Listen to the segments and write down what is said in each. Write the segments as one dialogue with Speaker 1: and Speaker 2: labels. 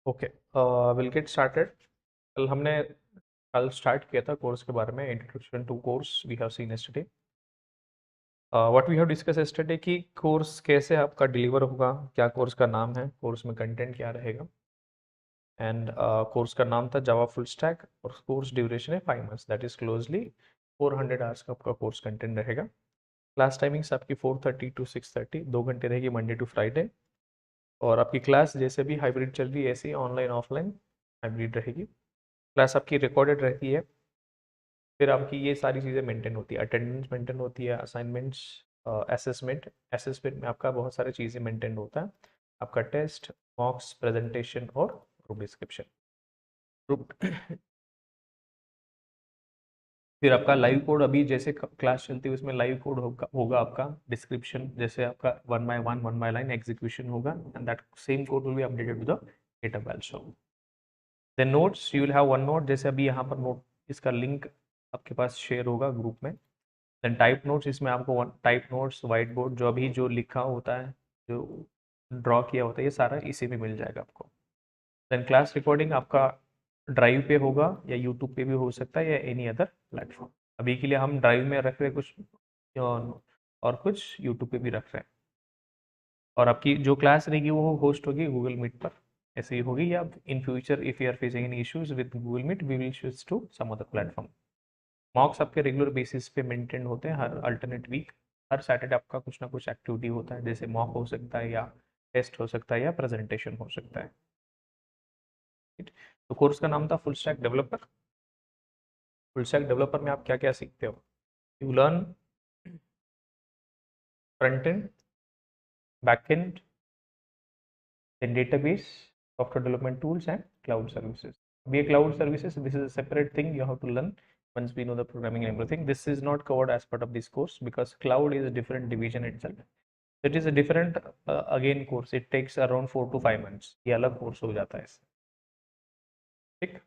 Speaker 1: Okay, will get started. कल start किया था कोर्स के बारे में, introduction to course we have seen yesterday. What we have discuss yesterday कि कोर्स कैसे आपका डिलीवर होगा, क्या कोर्स का नाम है, कोर्स में कंटेंट क्या रहेगा। एंड कोर्स का नाम था जावा फुल स्टैक और कोर्स ड्यूरेशन है 5 months, that is closely 400 hours का आपका कोर्स कंटेंट रहेगा। क्लास टाइमिंग्स आपकी 4:30 to 6:30, 2 घंटे रहेगी मंडे टू फ्राइडे। और आपकी क्लास जैसे भी हाइब्रिड चल रही है ऐसे ही ऑनलाइन ऑफलाइन हाइब्रिड रहेगी। क्लास आपकी रिकॉर्डेड रहती है। फिर आपकी ये सारी चीज़ें मेंटेन होती है, अटेंडेंस मेंटेन होती है, असाइनमेंट्स, असेसमेंट में आपका बहुत सारी चीज़ें मेंटेन होता है। आपका टेस्ट, मॉक्स, प्रेजेंटेशन और ग्रुप डिस्क्रिप्शन। ग्रुप फिर आपका लाइव कोड, अभी जैसे क्लास चलती है उसमें लाइव कोड होगा आपका डिस्क्रिप्शन, जैसे आपका 1 by 1 1 by line एग्जीक्यूशन होगा and that same code will be updated to the GitHub also। Then notes, you will have one note, जैसे अभी यहाँ पर नोट इसका लिंक आपके पास शेयर होगा ग्रुप में। देन टाइप नोट्स, इसमें आपको टाइप नोट्स, वाइट बोर्ड, जो अभी जो लिखा होता है, जो ड्रॉ किया होता है, ये सारा इसी में मिल जाएगा आपको। देन क्लास रिकॉर्डिंग आपका ड्राइव पे होगा या यूट्यूब पे भी हो सकता है या एनी अदर प्लेटफॉर्म। अभी के लिए हम ड्राइव में रख रहे हैं कुछ और कुछ यूट्यूब पे भी रख रहे हैं। और आपकी जो क्लास रहेगी वो होस्ट होगी गूगल मीट पर, ऐसे ही होगी। या in future if you are facing any issues with Google Meet we will switch to some other platform. Mocks आपके रेगुलर बेसिस पे मेंटेन होते हैं हर अल्टरनेट वीक। हर सैटरडे आपका कुछ ना कुछ एक्टिविटी होता है, जैसे मॉक हो सकता है या टेस्ट हो सकता है या प्रेजेंटेशन हो सकता है। तो कोर्स का नाम था full stack developer. Full stack developer में आप क्या क्या सीखते हो? You learn front end, back and, then database, software development tools and cloud services. Be a cloud services, this is a separate thing you have to learn once we know the programming and everything. This is not covered as part of this course because cloud is a different division itself. It is a different again course. It takes around 4 to 5 months. ये अलग course हो जाता है इससे। ठीक,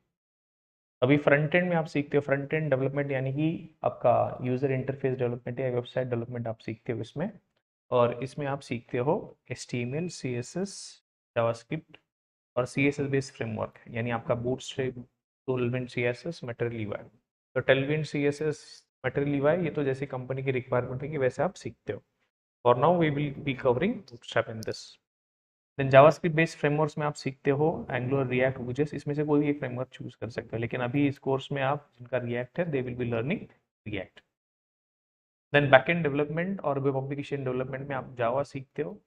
Speaker 1: अभी front end में आप सीखते हो फ्रंट एंड डेवलपमेंट, यानी कि आपका यूजर इंटरफेस डेवलपमेंट या वेबसाइट डेवलपमेंट आप सीखते हो इसमें। और इसमें आप सीखते हो HTML, CSS, जावास्क्रिप्ट और CSS बेस्ड फ्रेमवर्क, यानी आपका बूटस्ट्रैप, टोलविंड CSS, मटेरियल यूआई। तो टेलविंड CSS, मटेरियल यूआई, ये तो जैसे कंपनी की रिक्वायरमेंट है कि वैसे आप सीखते हो। और now we will be covering bootstrap in this. Then JavaScript based frameworks में आप सीखते हो एंगुलर, रिएक्ट, वूजेस, इसमें से कोई भी एक फ्रेमवर्क चूज कर सकते हो। लेकिन अभी इस कोर्स में आप जिनका रिएक्ट है they will be learning React. Then backend development और वेब एप्लीकेशन डेवलपमेंट में आप जावा सीखते हो,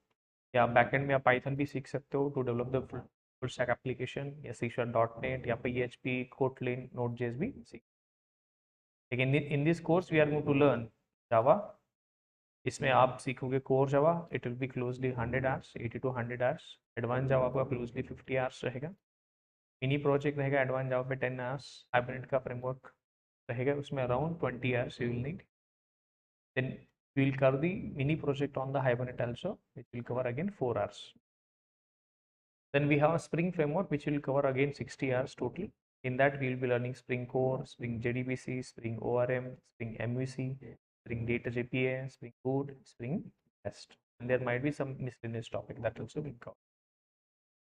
Speaker 1: या बैकएंड में आप पाइथन भी सीख सकते हो to develop the full stack application, या C#.NET या PHP, कोटलिन, नोड.js भी सीख। लेकिन in this course we are going to learn Java. इसमें आप सीखोगे core Java, it will be closely 100 hours, 80 to 100 hours. Advance Java का क्लोजली 50 आवर्स रहेगा। मिनी प्रोजेक्ट रहेगा एडवांस जावा पे 10 आवर्स। हाइब्रिड का फ्रेमवर्क रहेगा उसमें around 20 hours you will need. Then we will cover the mini project on the Hibernate also, which will cover again 4 hours. Then we have a Spring framework, which will cover again 60 hours totally. In that, we will be learning Spring Core, Spring JDBC, Spring ORM, Spring MVC, Spring Data JPA, Spring Boot, Spring Test. And there might be some miscellaneous topic that also will cover.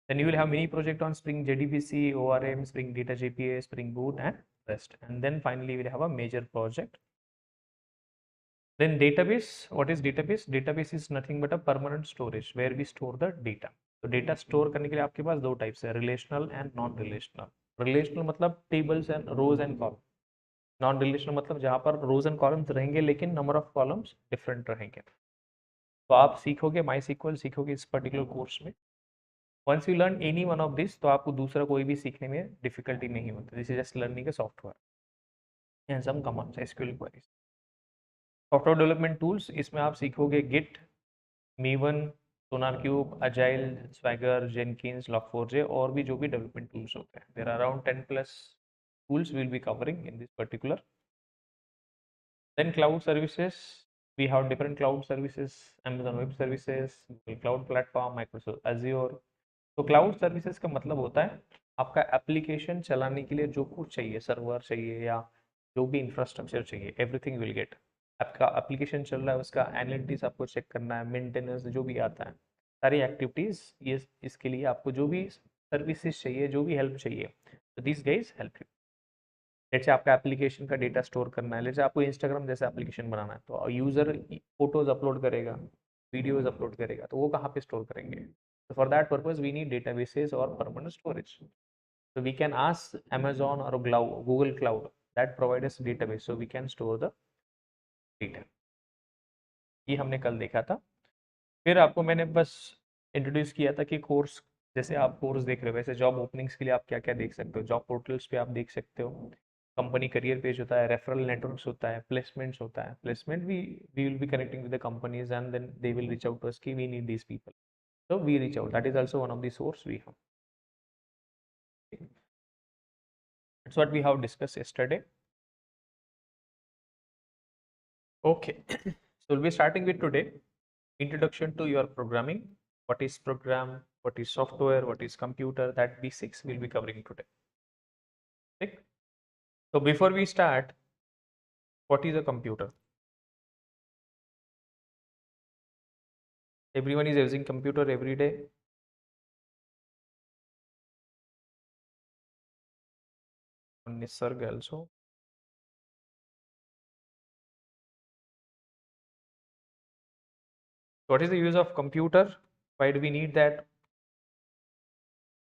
Speaker 1: Then you will have mini project on Spring JDBC, ORM, Spring Data JPA, Spring Boot, and rest. And then finally, we will have a major project. Then database, what is database? Database is nothing but a permanent storage where we store the data. तो data store करने के लिए आपके पास दो types है, relational and non relational. Relational मतलब tables and rows and column. Non relational मतलब जहाँ पर रोज एंड कॉलम्स रहेंगे लेकिन नंबर ऑफ कॉलम्स डिफरेंट रहेंगे। तो आप सीखोगे MySQL सीखोगे इस पर्टिकुलर कोर्स में। Once you learn any one of this तो आपको दूसरा कोई भी सीखने में डिफिकल्टी नहीं होती। This is just learning a software and some commands, SQL queries. Software development tools, इसमें आप सीखोगे Git, Maven, SonarQube, agile, Swagger, Jenkins, लॉक4j और भी जो भी डेवलपमेंट टूल्स होते हैं। There are around 10 plus tools we'll be covering in this particular. Then cloud services, we have different cloud services, Amazon Web Services, Google Cloud Platform, Microsoft Azure। तो cloud services का मतलब होता है आपका application चलाने के लिए जो कुछ चाहिए, सर्वर चाहिए या जो भी इंफ्रास्ट्रक्चर चाहिए, एवरीथिंग विल गेट। आपका एप्लीकेशन चल रहा है उसका एनालिटिक्स आपको चेक करना है, मेंटेनेंस जो भी आता है, सारी एक्टिविटीज ये इसके लिए आपको जो भी सर्विसेज चाहिए, जो भी हेल्प चाहिए, तो दिस गाइज हेल्प यू। जैसे आपका एप्लीकेशन का डेटा स्टोर करना है, जैसे आपको इंस्टाग्राम जैसा एप्लीकेशन बनाना है, तो यूजर फोटोज अपलोड करेगा, वीडियोज अपलोड करेगा, तो वो कहाँ पे स्टोर करेंगे? तो for that purpose we need databases और permanent storage. So we can ask Amazon or Google Cloud that provide us database, so we can store the data. ये हमने कल देखा था. फिर आपको मैंने बस इंट्रोड्यूस किया था कि कोर्स, जैसे आप कोर्स देख रहे हो वैसे जॉब ओपनिंग्स के लिए आप क्या क्या देख सकते हो, जॉब पोर्टल्स पे आप देख सकते हो, कंपनी करियर पेज होता है, रेफरल नेटवर्क्स होता है, प्लेसमेंट्स होता है. Placement we will be connecting with the companies and then they will reach out to us कि we need these people, so we reach out. That is also one of the source we have. That's what we have discussed yesterday. Okay. So we'll be starting with today. Introduction to your programming. What is program? What is software? What is computer? That basics we'll be covering today. Okay. So before we start, what is a computer? Everyone is using computer every day. Nisarg also. What is the use of computer? Why do we need that?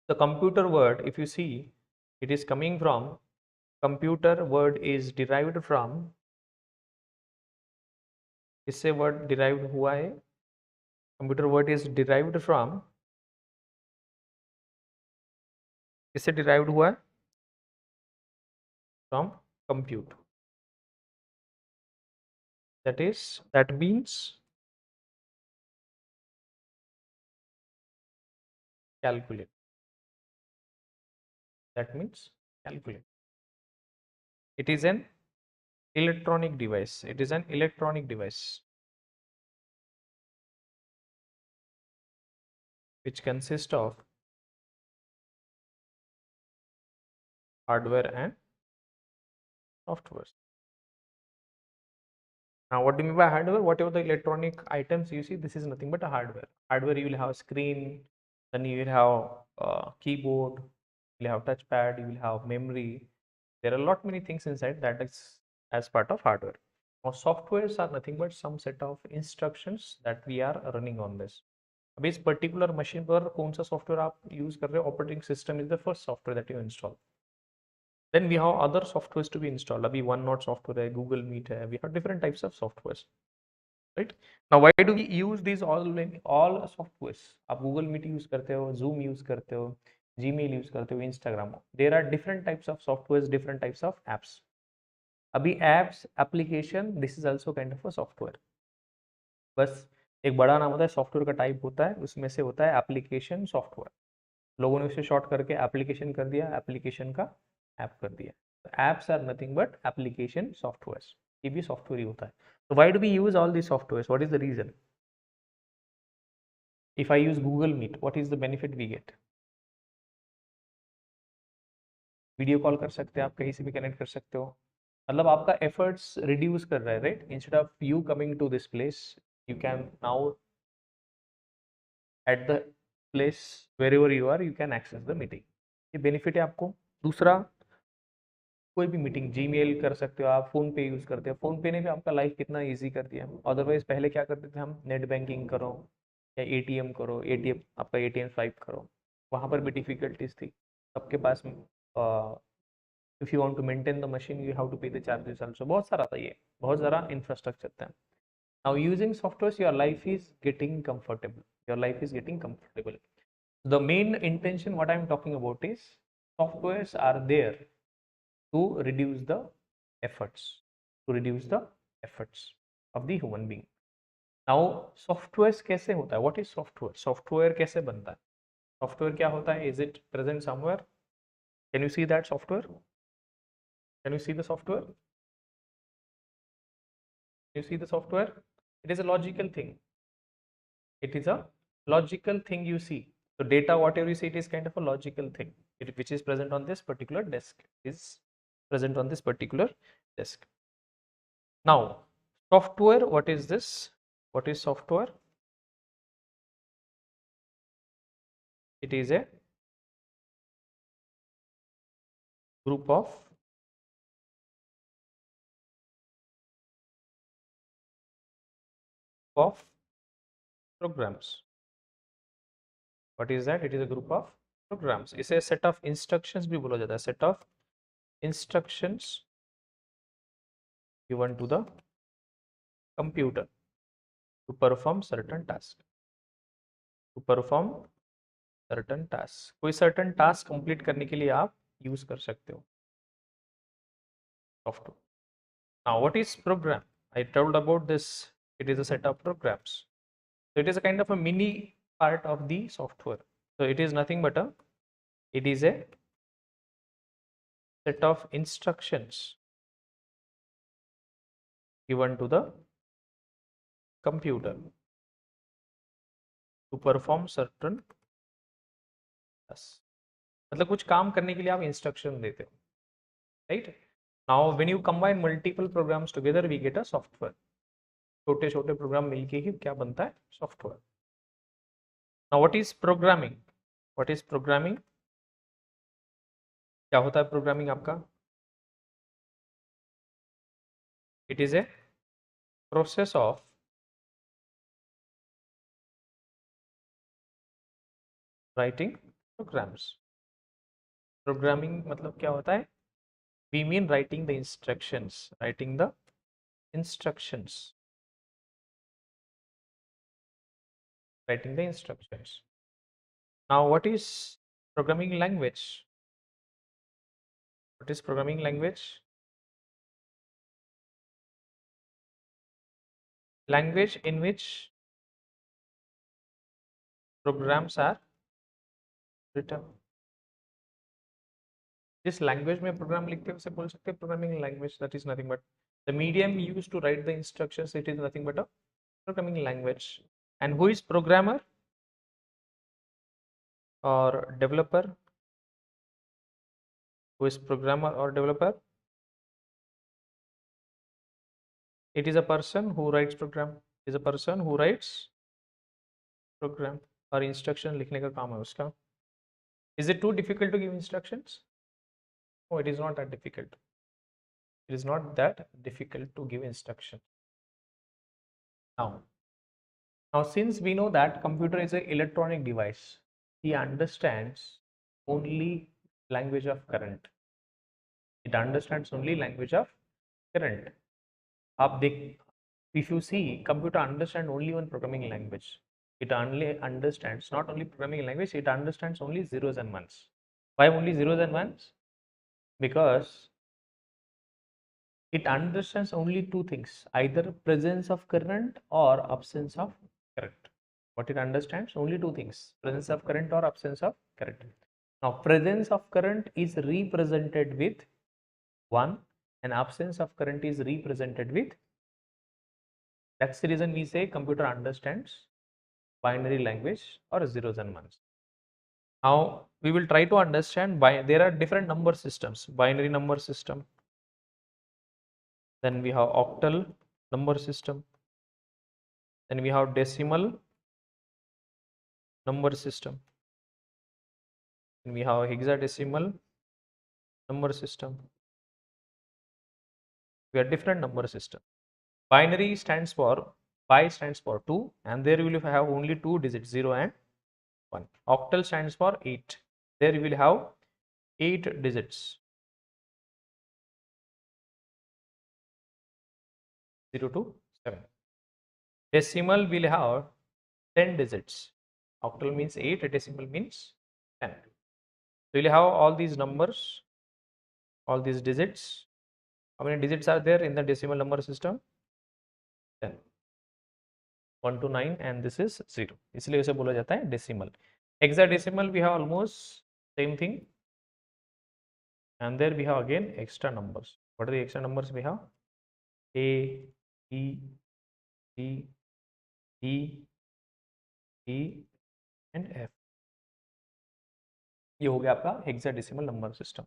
Speaker 1: The computer word, if you see, it is coming from, computer word is derived from, इससे word derived हुआ है, computer word is derived from, इससे derived हुआ है, from compute. That means calculate. That means calculate. It is an electronic device. It is an electronic device which consists of hardware and software. Now, what do you mean by hardware? Whatever the electronic items you see, this is nothing but a hardware. Hardware, you will have a screen, then you will have a keyboard, you will have touchpad, you will have memory. There are a lot many things inside that is as part of hardware. Now, softwares are nothing but some set of instructions that we are running on this. अभी इस particular machine पर कौन सा software आप use कर रहे हो, operating system is the first software that you install. Then we have other softwares to be installed. अभी OneNote software है, Google Meet है, we have different types of softwares, right? Now why do we use these all softwares? आप Google Meet use करते हो, Zoom use करते हो, Gmail use करते हो, Instagram. There are different types of softwares, different types of apps. अभी apps, application, this is also kind of a software. बस एक बड़ा नाम होता है सॉफ्टवेयर का टाइप होता है, उसमें से होता है एप्लीकेशन सॉफ्टवेयर. लोगों ने उसे शॉर्ट करके एप्लीकेशन कर दिया, एप्लीकेशन का ऐप कर दिया. Apps are nothing but application software. ये भी सॉफ्टवेयर ही होता है. तो why do we use all this software? What is the reason? If I use Google Meet, what is the benefit we get? Video call कर सकते हैं आप, कहीं से भी कनेक्ट कर सकते हो, मतलब आपका एफर्ट्स रिड्यूस कर रहा है, right? Instead of you coming to this place, you can now at the place wherever you are, you can access the meeting. ये बेनिफिट है आपको. दूसरा, कोई भी मीटिंग जीमेल कर सकते हो आप, फोन पे यूज करते हो, फोन पे ने भी आपका लाइफ कितना इजी कर दिया. अदरवाइज पहले क्या करते थे हम, नेट बैंकिंग करो या एटीएम करो, एटीएम आपका एटीएम स्वाइप करो, वहां पर भी डिफिकल्टीज थी सबके पास. If you want to maintain the machine you have to pay the charges also. बहुत सारा था, ये बहुत सारा इंफ्रास्ट्रक्चर था. Now using software your life is getting comfortable, your life is getting comfortable. The main intention what I am talking about is softwares are there to reduce the efforts, to reduce the efforts of the human being. Now software कैसे होता है? What is software? Software कैसे बनता है? Software क्या होता है? Is it present somewhere? Can you see that software? Can you see the software? You see the software? It is a logical thing. It is a logical thing you see. So data, whatever you see, it is kind of a logical thing, which is present on this particular desk, is present on this particular desk. Now software, what is this? What is software? It is a group of programs. What is that? It is a group of programs. इसे set of instructions भी बोला जाता है. Set of instructions given to the computer to perform certain task. To perform certain task. कोई certain task complete करने के लिए आप use कर सकते हो software. Now, what is program? I told about this. It is a set of programs. So it is a kind of a mini part of the software. So it is nothing but it is a set of instructions given to the computer to perform certain tasks. मतलब कुछ काम करने के लिए आप instruction देते हो, right? Now when you combine multiple programs together we get a software. छोटे छोटे प्रोग्राम मिलके ही क्या बनता है? Software. Now what is programming? What is programming? क्या होता है प्रोग्रामिंग आपका? It is a process of writing programs. Programming मतलब क्या होता है? We mean writing the instructions. Writing the instructions. Writing the instructions. Now what is programming language? What is programming language? Language in which programs are written. जिस language में program लिखते हैं उसे बोल सकते हैं programming language. That is nothing but the medium used to write the instructions. It is nothing but a programming language. And who is programmer और developer? Who is programmer or developer? It is a person who writes program. It is a person who writes program. और instruction लिखने का काम है उसका. Is it too difficult to give instructions? No, it is not that difficult. It is not that difficult to give instruction. Now since we know that computer is an electronic device, he understands only language of current. It understands only language of current. आप देख, if you see, computer understands only one programming language. It only understands not only programming language, it understands only zeros and ones. Why only zeros and ones? Because it understands only two things, either presence of current or absence of current. What it understands? Only two things, presence of current or absence of current. Now presence of current is represented with 1 and absence of current is represented with. That's the reason we say computer understands binary language or zeros and ones. Now we will try to understand there are different number systems. Binary number system, then we have octal number system, then we have decimal number system, then we have hexadecimal number system. We have different number system. Binary stands for bi stands for 2 and there you will have only 2 digits, 0 and 1. Octal stands for 8. There you will have 8 digits, 0 to 7. Decimal will have 10 digits. Octal means 8, decimal means 10. So you will have all these numbers, all these digits. How many digits are there in the decimal number system? 10. 1 to 9 and this is 0. इसलिए इसे बोला जाता है decimal. Hexadecimal we have almost same thing and there we have again extra numbers. What are the extra numbers we have? A, B, C, D, E and F. ये हो गया आपका hexadecimal number system,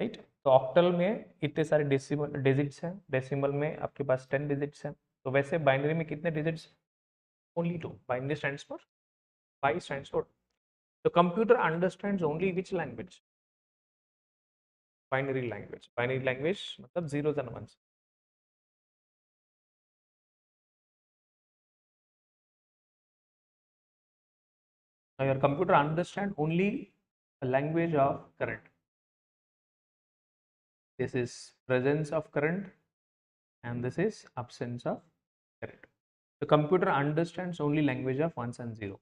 Speaker 1: right. तो octal में इतने सारे decimal digits हैं, decimal में आपके पास 10 डिजिट्स हैं. तो वैसे बाइनरी में कितने digits? Only 2. Binary stands for, by stands for. The computer understands only which language? Binary language, binary language मतलब zeros and ones. Now your computer understand only a language of current. This is presence of current and this is absence of current. The computer understands only language of ones and zero.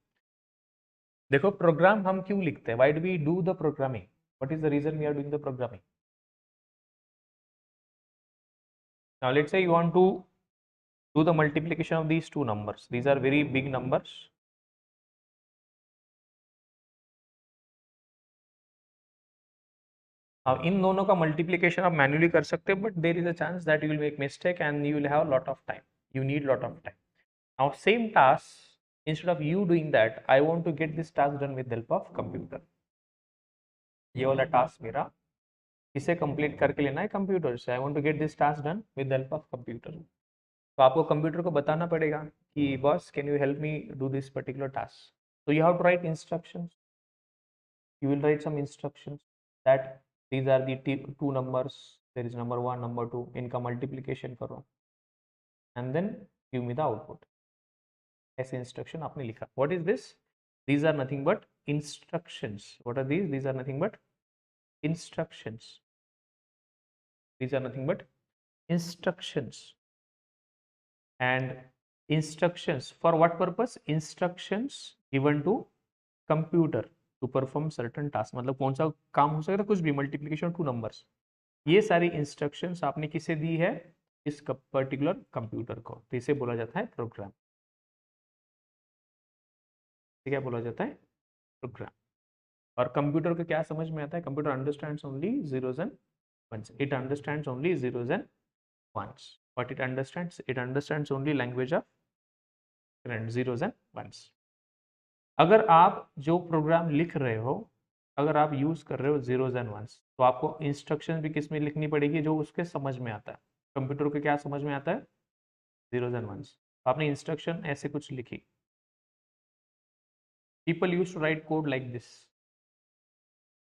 Speaker 1: देखो programme हम क्यों लिखते हैं? Why do we do the programming? What is the reason we are doing the programming? Now let's say you want to do the multiplication of these two numbers. These are very big numbers. इन दोनों का multiplication आप manually कर सकते हो, but there is a chance that you will make mistake and you will have lot of time. You need lot of time. Now same task, instead of you doing that, I want to get this task done with help of computer. ये वाला task मेरा इसे complete करके लेना है computer से. I want to get this task done with help of computer. तो आपको कंप्यूटर को बताना पड़ेगा कि boss can you help me do this particular task. So you have to write instructions. You will write some instructions that these are the two numbers. There is number 1, number 2. इनका multiplication करो and then give me the output. ऐसे instruction आपने लिखा. What is this? These are nothing but instructions. What are these? These are nothing but instructions. These are nothing but instructions. And instructions for what purpose? Instructions given to computer to perform certain task. मतलब कौन सा काम हो सकता है? कुछ भी. Multiplication two numbers. ये सारी इंस्ट्रक्शंस आपने किसे दी है? इस पर्टिकुलर कंप्यूटर को. तो इसे बोला जाता है प्रोग्राम. क्या बोला जाता है? प्रोग्राम. और कंप्यूटर को क्या समझ में आता है? Computer understands only zeros and ones. It understands only zeros and ones. What it understands? It understands only language of current, zeros and ones. अगर आप जो प्रोग्राम लिख रहे हो, अगर आप यूज कर रहे हो zeros and ones, तो आपको इंस्ट्रक्शन भी किस में लिखनी पड़ेगी? जो उसके समझ में आता है. कंप्यूटर को क्या समझ में आता है? zeros and ones. आपने इंस्ट्रक्शन ऐसे कुछ लिखी. People used to write code like this.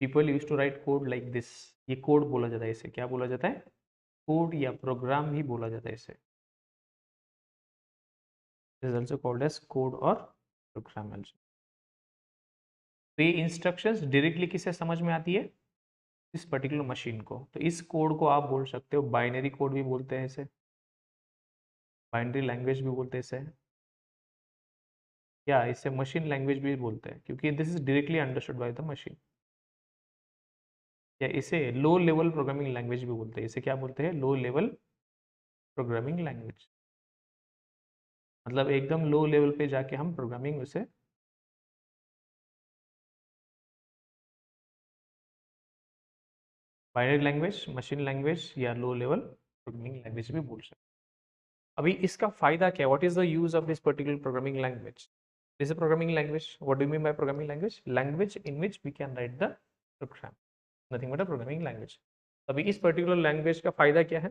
Speaker 1: People used to write code like this. ये कोड बोला जाता है. इसे क्या बोला जाता है? कोड या प्रोग्राम ही बोला जाता है इसे. This is also called as code or program also. तो ये इंस्ट्रक्शंस डायरेक्टली किसे समझ में आती है? इस पर्टिकुलर मशीन को. तो इस कोड को आप बोल सकते हो बाइनरी कोड भी बोलते हैं इसे, बाइनरी लैंग्वेज भी बोलते हैं इसे, या इसे मशीन लैंग्वेज भी बोलते हैं, क्योंकि this is directly understood by the machine. या इसे लो लेवल प्रोग्रामिंग लैंग्वेज भी बोलते हैं. इसे क्या बोलते हैं? Low level programming language. मतलब एकदम लो लेवल पे जाके हम प्रोग्रामिंग उसे बाइनरी लैंग्वेज, मशीन लैंग्वेज या लो लेवल प्रोग्रामिंग लैंग्वेज भी बोल सकते हैं. अभी इसका फायदा क्या है? What is the use of this particular programming language? This is programming language. What do you mean by programming language? Language in which we can write the program. Nothing but a programming language. अभी इस particular language का फायदा क्या है?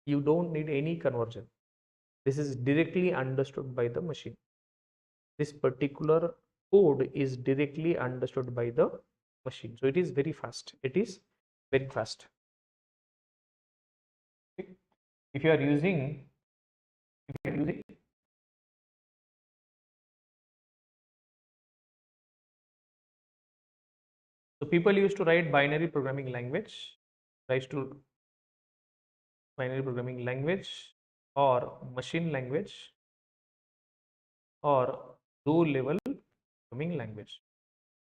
Speaker 1: You don't need any conversion. This is directly understood by the machine. This particular code is directly understood by the machine. So it is very fast. It is very fast. If you are using, so people used to write binary programming language, binary programming language or machine language और दो level programming language.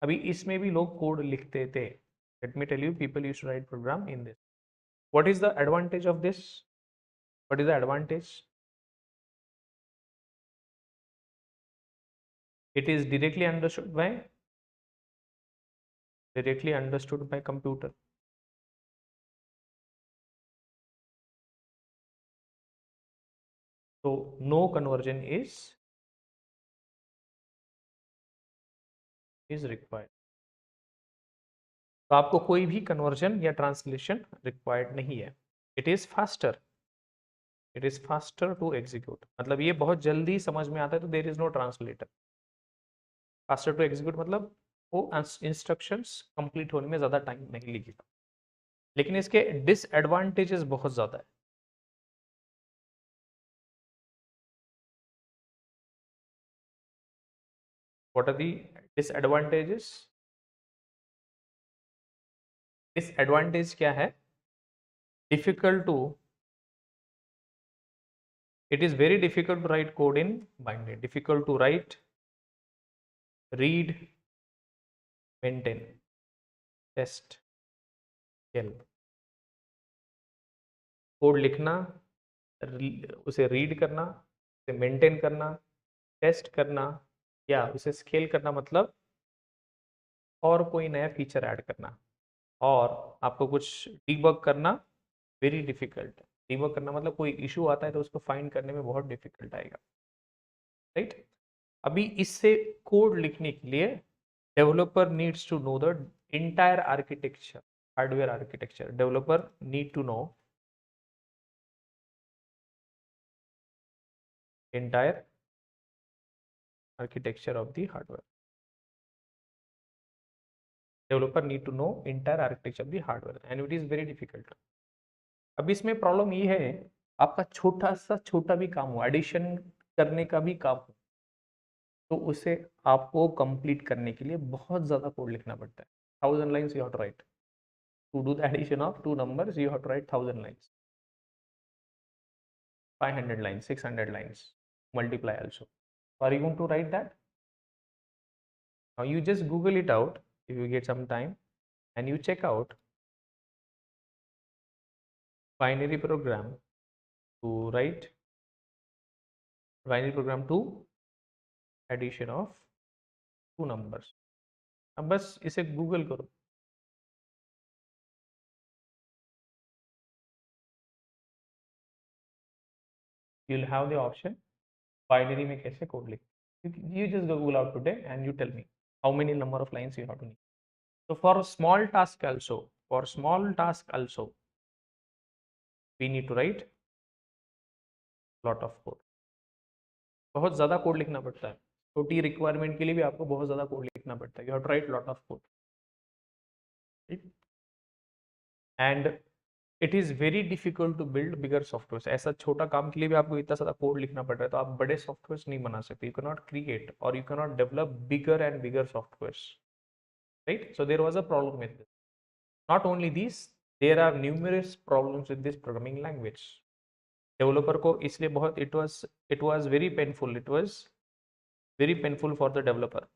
Speaker 1: अभी इसमें भी लोग code लिखते थे. Let me tell you, people used to write program in this. What is the advantage of this? What is the advantage? It is directly understood by computer. So no conversion is required. तो आपको कोई भी conversion या translation required नहीं है. It is faster to execute. मतलब ये बहुत जल्दी समझ में आता है, तो there is no translator. Faster to execute मतलब वो इंस्ट्रक्शंस कंप्लीट होने में ज्यादा टाइम नहीं लगेगा. लेकिन इसके डिसएडवांटेजेस बहुत ज्यादा है। What are the disadvantages? Disadvantage क्या है? Difficult to, it is very difficult to write code in binary, difficult to write, read, maintain, test, scale। Code लिखना, उसे रीड करना, उसे मेंटेन करना, टेस्ट करना या उसे स्केल करना, मतलब और कोई नया फीचर ऐड करना, और आपको कुछ डीबग करना, वेरी डिफिकल्ट। डीबग करना मतलब कोई इशू आता है तो उसको फाइंड करने में बहुत डिफिकल्ट आएगा, राइट। अभी इससे कोड लिखने के लिए developer needs to know the entire architecture, hardware architecture, developer need to know entire architecture of the hardware, developer need to know entire architecture of the hardware and it is very difficult। अब इसमें problem ये है, आपका छोटा सा छोटा भी काम हो, एडिशन करने का भी काम हो, तो उसे आपको कंप्लीट करने के लिए बहुत ज्यादा कोड लिखना पड़ता है। 1000 lines you have to write to do the addition of two numbers, you have to write 1000 lines, 500 lines, 600 lines, multiply also। Are you going to write that? Now you just Google it out if you get some time and you check out binary program to write binary program to addition of two numbers। अब बस इसे Google करो, you'll have the option binary में कैसे code लिख। You just Google out today and you tell me how many number of lines you have to need। So for small task also, for small task also we need to write lot of code। बहुत ज़्यादा code लिखना पड़ता है, छोटी requirement के लिए भी आपको बहुत ज़्यादा कोड लिखना पड़ता है। You have to write lot of code, and it is very difficult to build bigger software. ऐसा छोटा काम के लिए भी आपको इतना ज़्यादा कोड लिखना पड़ रहा है तो आप बड़े सॉफ्टवेयर नहीं बना सकते। यू कैन नॉट क्रिएट और you can not develop bigger and bigger software, right. So there was a problem with this. Not only this, there are numerous problems with this programming language. Developer को इसलिए बहुत it was very painful, it was very painful for the developer.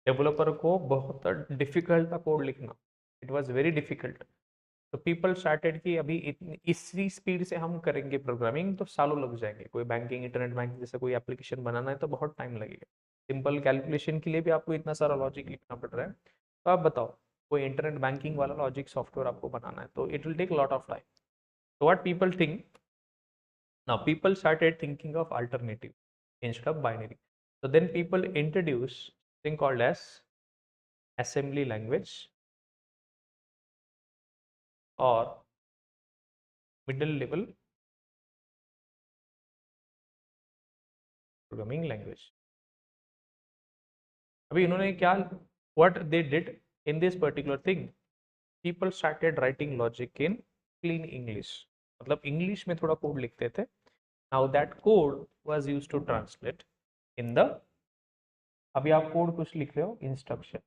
Speaker 1: Developer को बहुत difficult था code लिखना, it was very difficult. तो people started कि अभी इसी स्पीड से हम करेंगे प्रोग्रामिंग तो सालों लग जाएंगे। कोई बैंकिंग, इंटरनेट बैंकिंग जैसा कोई एप्लीकेशन बनाना है तो बहुत टाइम लगेगा। सिंपल कैलकुलेशन के लिए भी आपको इतना सारा लॉजिक लिखना पड़ रहा है। तो आप बताओ, कोई इंटरनेट बैंकिंग वाला लॉजिक सॉफ्टवेयर आपको बनाना है तो it will take lot of time. तो what people think, now people started thinking of alternative instead of binary। So then people introduce thing called as assembly language or middle level programming language। अभी इन्होंने क्या, what they did in this particular thing, people started writing logic in clean English, मतलब English में थोड़ा code लिखते थे। now that code was used to translate in the, अभी आप कोड कुछ लिख रहे हो instruction,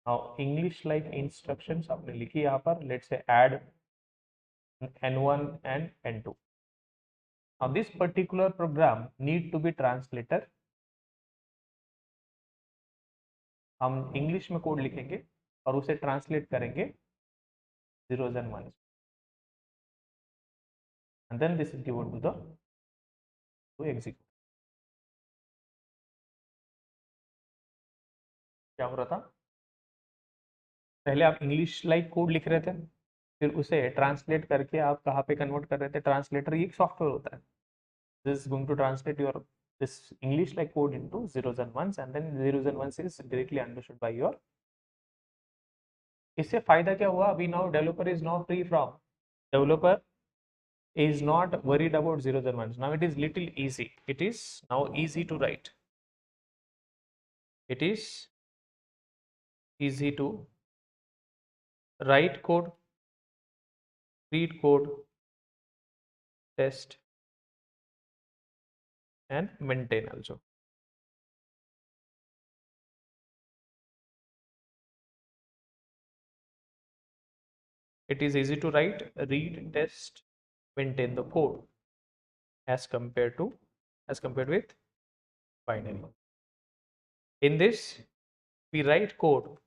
Speaker 1: now English like instructions आपने लिखी यहाँ पर, let's say add n1 and n2। now this particular program need to be translator, हम इंग्लिश में कोड लिखेंगे और उसे ट्रांसलेट करेंगे zeros and ones, and then this is given to the to execute। क्या हो रहा था, पहले आप इंग्लिश लाइक कोड लिख रहे थे, फिर उसे ट्रांसलेट करके आप कहाँ पे कन्वर्ट कर रहे थे। ट्रांसलेटर ये एक सॉफ्टवेयर होता है, this is going to translate your this English like code into zeros and ones, and then zeros and ones is directly understood by your। इससे फायदा क्या हुआ, अभी now developer is now free from, developer is not worried about zeros and ones, now it is little easy, it is now easy to write It is easy to write code, read code, test, and maintain also. It is easy to write, read, test, maintain the code as compared with binary. In this, we write code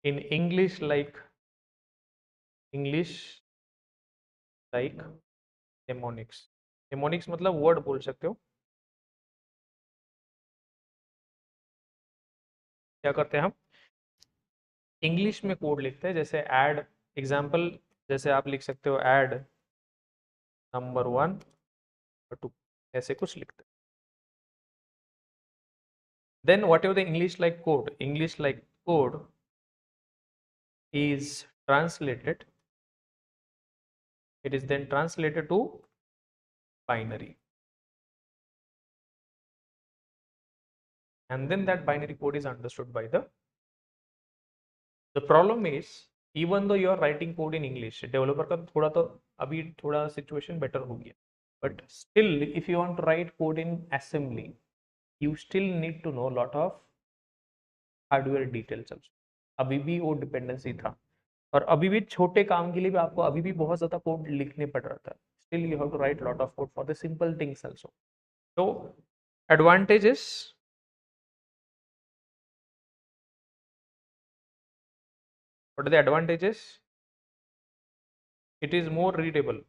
Speaker 1: in English like mnemonics. mnemonics मतलब word बोल सकते हो. क्या करते हैं हम English में code लिखते हैं. जैसे ऐड एग्जांपल, जैसे आप लिख सकते हो ऐड नंबर 1 और 2, ऐसे कुछ लिखते हैं. Then whatever the English like code is translated, it is then translated to binary, and then that binary code is understood by the problem is, even though you are writing code in English, developer का थोड़ा तो अभी थोड़ा situation better हो गया, but still if you want to write code in assembly, you still need to know a lot of hardware details also. अभी भी वो डिपेंडेंसी था, और अभी भी छोटे काम के लिए भी आपको अभी भी बहुत ज्यादा कोड लिखने पड़ रहा था. Still you have to write lot of code for the simple things also. So advantages, what are the advantages? It is more readable,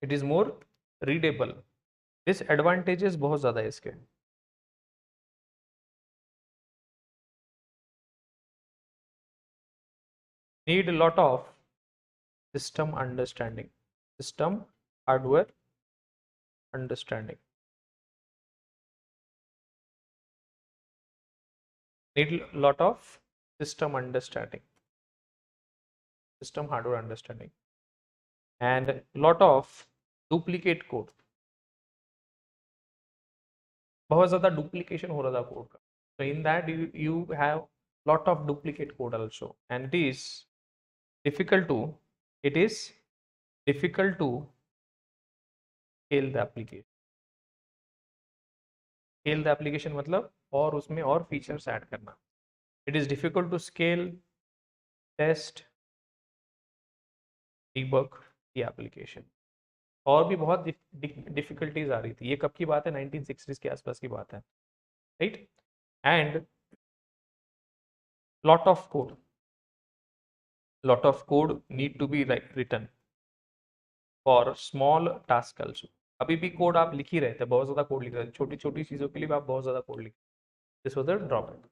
Speaker 1: it is more readable. Disadvantages बहुत ज्यादा है इसके. Need a lot of system understanding, system hardware understanding. Need a lot of system understanding, system hardware understanding, and lot of duplicate code. बहुत ज़्यादा duplication हो रहा था code का. So in that you have lot of duplicate code also, and difficult to it is difficult to scale the application. Scale the application मतलब और उसमें और features add करना. It is difficult to scale, test, debug the application. और भी बहुत difficulties आ रही थी. ये कब की बात है? 1960s के आसपास की बात है, right? And lot of code need to be written for small task also. अभी भी कोड आप लिख ही रहे थे, बहुत ज्यादा कोड लिख रहे थे, छोटी छोटी चीजों के लिए भी आप बहुत ज्यादा कोड लिख. This was the drawback.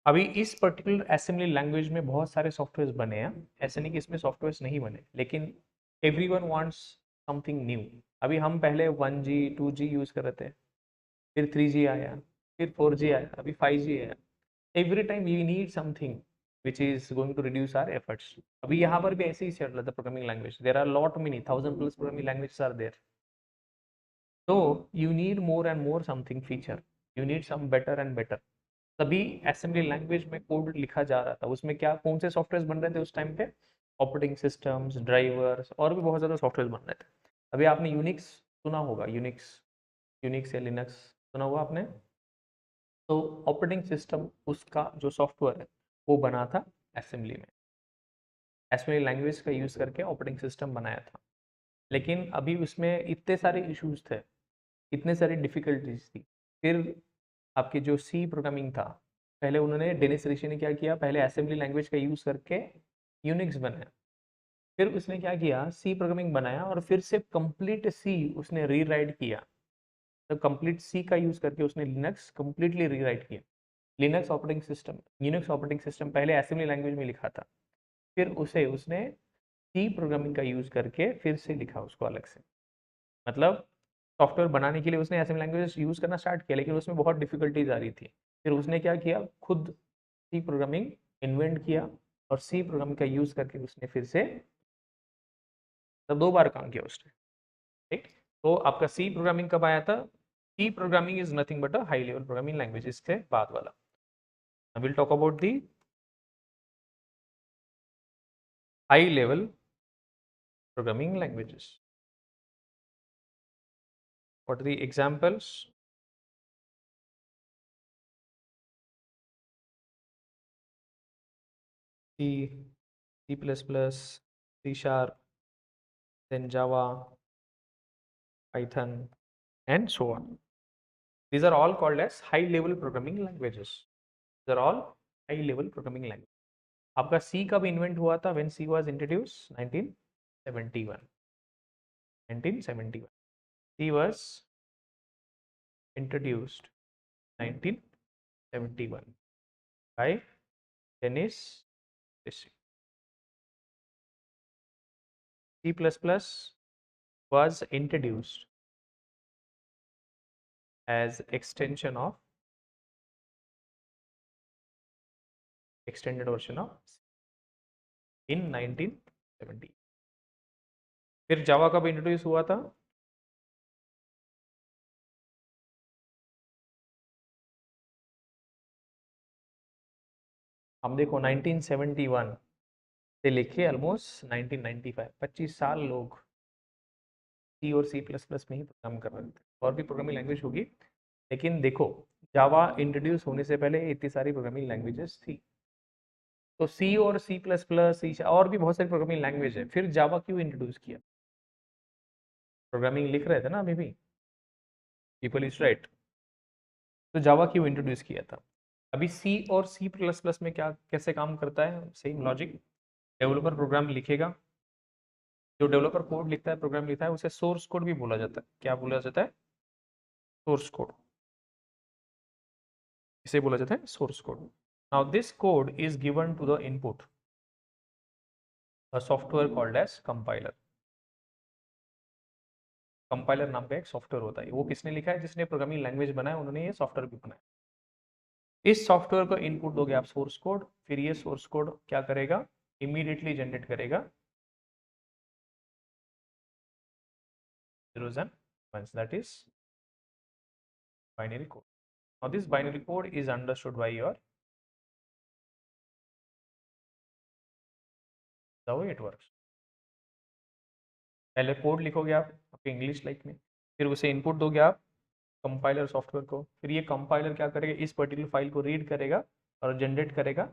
Speaker 1: अभी इस पर्टिकुलर असेंबली लैंग्वेज में बहुत सारे सॉफ्टवेयर बने हैं, ऐसे नहीं कि इसमें सॉफ्टवेयर नहीं बने, लेकिन एवरीवन वांट्स समथिंग न्यू. अभी हम पहले 1G 2G यूज कर रहे थे, फिर 3G आया, फिर 4G आया, अभी 5G आया. Every time we need something which is going to reduce our efforts. अभी यहाँ पर भी ऐसे ही चल रहा था programming language. There are lot many 1000+ programming languages are there. So you need more and more something feature, you need some better and better. तभी असेंबली लैंग्वेज में कोड लिखा जा रहा था. उसमें क्या कौन से सॉफ्टवेयर बन रहे थे उस टाइम पे? ऑपरेटिंग सिस्टम्स, ड्राइवर्स, और भी बहुत ज़्यादा सॉफ्टवेयर बन रहे थे. अभी आपने यूनिक्स सुना होगा, यूनिक्स या लिनक्स सुना हुआ आपने? तो ऑपरेटिंग सिस्टम उसका जो सॉफ्टवेयर है वो बना था असेंबली में. असेंबली लैंग्वेज का यूज़ करके ऑपरेटिंग सिस्टम बनाया था. लेकिन अभी उसमें इतने सारे इश्यूज थे, इतने सारी डिफिकल्टीज थी. फिर आपकी जो सी प्रोग्रामिंग था, पहले उन्होंने डेनिस ऋषि ने क्या किया, पहले असेंबली लैंग्वेज का यूज़ करके यूनिक्स बनाया. फिर उसने क्या किया, सी प्रोग्रामिंग बनाया, और फिर से कंप्लीट सी उसने रीराइट किया. तो कंप्लीट सी का यूज़ करके उसने लिनक्स कंप्लीटली रीराइट किया. Linux operating system, Unix operating system पहले असेंबली लैंग्वेज में लिखा था, फिर उसे उसने सी प्रोग्रामिंग का यूज़ करके फिर से लिखा उसको अलग से. मतलब सॉफ्टवेयर बनाने के लिए उसने असेंबली लैंग्वेज यूज़ करना स्टार्ट किया, लेकिन उसमें बहुत डिफिकल्टीज आ रही थी. फिर उसने क्या किया, खुद सी प्रोग्रामिंग इन्वेंट किया, और सी प्रोग्रामिंग का यूज़ करके उसने फिर से तब 2 बार काम किया उसने, ठीक. तो आपका सी प्रोग्रामिंग कब आया था? C programming is nothing but a high level programming language, इसके बाद वाला। I will talk about the high level programming languages. What are the examples? C, C++, C sharp, then Java, Python, and so on. These are all called as high level programming languages. These are all high level programming language. आपका C कब invent हुआ था? When C was introduced? 1971. 1971. C was introduced 1971 by Dennis Ritchie. C++ was introduced as extension of extended version of C in 1970. फिर जावा कब introduce हुआ था? हम देखो 1971 से लेके ऑलमोस्ट 1995, 25 साल लोग सी और सी प्लस प्लस में ही प्रोग्राम कर रहे थे. और भी प्रोग्रामिंग लैंग्वेज होगी, लेकिन देखो जावा इंट्रोड्यूस होने से पहले इतनी सारी प्रोग्रामिंग लैंग्वेजेस थी. तो सी और सी प्लस प्लस, सी और भी बहुत सारी प्रोग्रामिंग लैंग्वेज है. फिर जावा क्यों इंट्रोड्यूस किया? प्रोग्रामिंग लिख रहे थे ना अभी भी, पीपल इज राइट. तो जावा क्यों इंट्रोड्यूस किया था? अभी सी और सी प्लस प्लस में क्या कैसे काम करता है? Same logic. डेवलपर प्रोग्राम लिखेगा, जो डेवलपर कोड लिखता है, प्रोग्राम लिखता है, उसे सोर्स कोड भी बोला जाता है. क्या बोला जाता है? Source code. इसे बोला जाता है source code. Now this code is given to the input a software called as compiler. Compiler नाम का एक सॉफ्टवेयर होता है. वो किसने लिखा है? जिसने प्रोग्रामिंग लैंग्वेज बनाया, उन्होंने ये सॉफ्टवेयर भी बनाया. इस सॉफ्टवेयर को इनपुट दोगे आप सोर्स कोड, फिर ये सोर्स कोड क्या करेगा? इमीडिएटली जनरेट करेगा zeros and ones, that is binary code. Now this binary code is understood by your the way it works. पहले कोड लिखोगे आप आपके इंग्लिश लाइक में, फिर उसे इनपुट दोगे आप कंपाइलर सॉफ्टवेयर को, फिर ये कंपाइलर क्या करेगा? इस पर्टिकुलर फाइल को रीड करेगा और जनरेट करेगा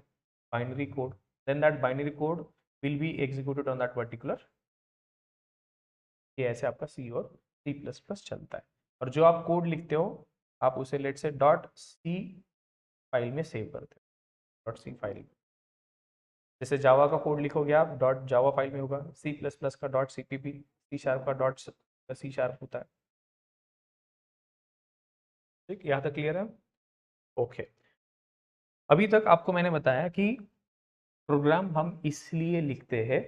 Speaker 1: binary code. Then that binary code will be executed on that particular. ये ऐसे आपका सी और सी प्लस प्लस चलता है. और जो आप कोड लिखते हो, आप उसे लेट से डॉट सी फाइल में सेव करते हो. डॉट सी फाइल में, जैसे जावा का कोड लिखोगे आप, डॉट जावा फाइल में होगा. सी प्लस प्लस का dot C P P, C sharp का डॉट सी शार्प होता है. ठीक, यहाँ तक क्लियर है? ओके. अभी तक आपको मैंने बताया कि प्रोग्राम हम इसलिए लिखते हैं,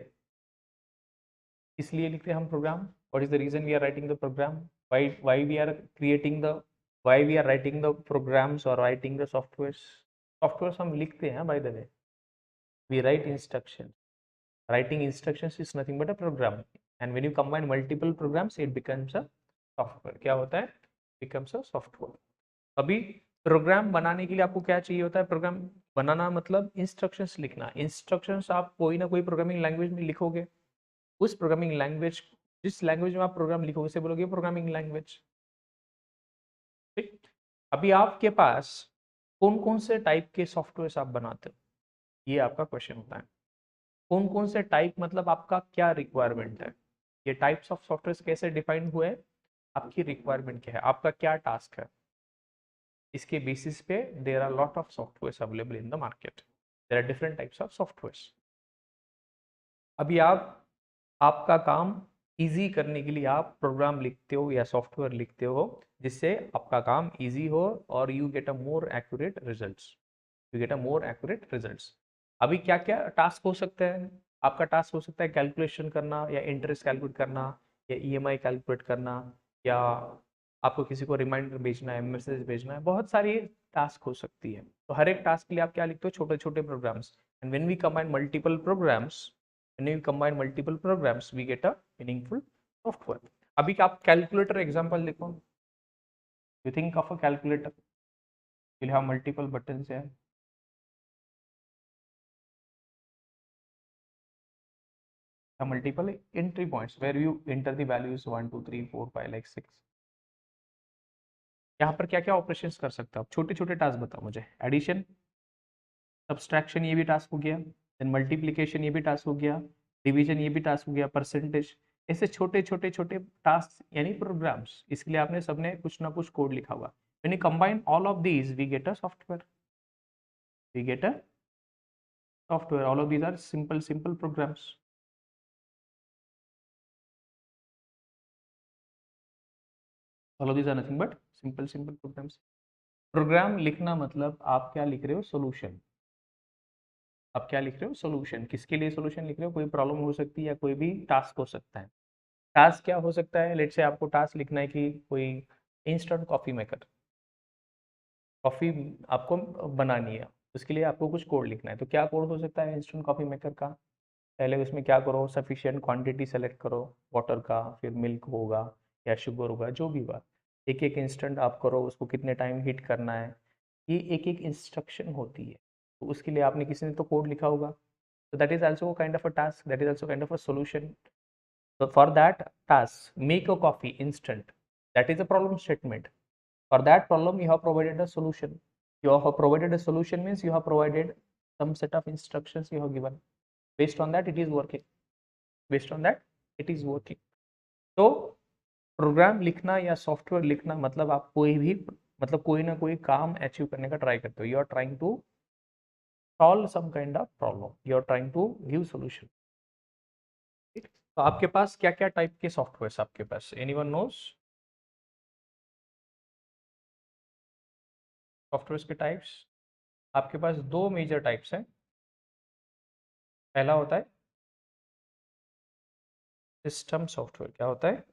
Speaker 1: हम program. What is the reason we are writing the program? Why we are creating the, why we are writing the programs और राइटिंग द सॉफ्टवेयर्स हम लिखते हैं. By the way, we write instruction. Writing instructions is nothing but a program, and when you combine multiple programs it becomes a software. क्या होता है? Becomes a software. अभी programme बनाने के लिए आपको क्या चाहिए होता है? प्रोग्राम बनाना मतलब इंस्ट्रक्शंस लिखना. इंस्ट्रक्शंस आप कोई ना कोई प्रोग्रामिंग लैंग्वेज में लिखोगे. उस प्रोग्रामिंग लैंग्वेज, जिस लैंग्वेज में आप प्रोग्राम लिखोगे उसे बोलोगे प्रोग्रामिंग लैंग्वेज. ठीक. अभी आपके पास कौन कौन से टाइप के सॉफ्टवेयर आप बनाते हो, ये आपका क्वेश्चन होता है. कौन कौन से टाइप मतलब आपका क्या रिक्वायरमेंट है? ये टाइप्स ऑफ सॉफ्टवेयर कैसे डिफाइन हुए? आपकी रिक्वायरमेंट क्या है, आपका क्या टास्क है, इसके बेसिस पे there are lot of software available in the market. There are different types of software. अभी आपका काम इजी करने के लिए आप प्रोग्राम लिखते हो या सॉफ्टवेयर लिखते हो जिससे आपका काम इजी हो और you get a more accurate results. अभी क्या क्या टास्क हो सकते हैं? आपका टास्क हो सकता है कैलकुलेशन करना, या इंटरेस्ट कैलकुलेट करना, या ईएमआई कैलकुलेट करना, या आपको किसी को रिमाइंडर भेजना है, मैसेज भेजना है. बहुत सारी टास्क हो सकती है. तो हर एक टास्क के लिए आप क्या लिखते हो? छोटे छोटे programs. And when we combine multiple programs, we get a meaningful software. अभी आप कैलकुलेटर एग्जांपल देखो, you think of a calculator will have multiple buttons है, multiple entry points where you enter the values 1 2 3 4 5 like 6. यहाँ पर क्या क्या operations कर सकते हो आप, छोटे छोटे टास्क बताओ मुझे, एडिशन, सब्सट्रैक्शन ये भी टास्क हो गया, देन मल्टीप्लिकेशन ये भी टास्क हो गया, डिवीजन ये भी टास्क हो गया, परसेंटेज, ऐसे छोटे छोटे छोटे टास्क यानी प्रोग्राम्स, इसके लिए आपने सबने कुछ ना कुछ कोड लिखा हुआ। When you combine all of these we get a software, we get a software, all of these are simple programs, all of these are nothing but simple programs। Program लिखना मतलब आप क्या लिख रहे हो, सोल्यूशन, आप क्या लिख रहे हो, सोल्यूशन, किसके लिए सोल्यूशन लिख रहे हो, कोई प्रॉब्लम हो सकती है या कोई भी टास्क हो सकता है। टास्क क्या हो सकता है, लेट से आपको टास्क लिखना है कि कोई इंस्टेंट कॉफी मेकर, कॉफी आपको बनानी है, उसके लिए आपको कुछ कोड लिखना है, तो क्या कोड हो सकता है इंस्टेंट कॉफी मेकर का, पहले उसमें क्या करो, सफिशिएंट क्वांटिटी सेलेक्ट करो वाटर का, फिर मिल्क होगा या शुगर होगा जो भी हुआ, एक एक इंस्टेंट आप करो, उसको कितने टाइम हीट करना है, ये एक एक इंस्ट्रक्शन होती है, तो उसके लिए आपने किसी ने तो कोड लिखा होगा, so that is also kind of a task, that is also kind of a solution. So for that task, make a coffee instant, that is a problem statement. For that problem you have provided a solution, you have provided a solution means you have provided some set of instructions you have given, based on that it is working, based on that it is working। तो programme लिखना या software लिखना मतलब आप कोई भी, मतलब कोई ना कोई काम अचीव करने का ट्राई करते हो, you are trying to solve some kind of problem, you are trying to give solution. तो आपके पास क्या क्या टाइप के सॉफ्टवेयर आपके पास, एनीवन नोस सॉफ्टवेयर के टाइप्स? आपके पास दो मेजर टाइप्स हैं, पहला होता है सिस्टम सॉफ्टवेयर, क्या होता है,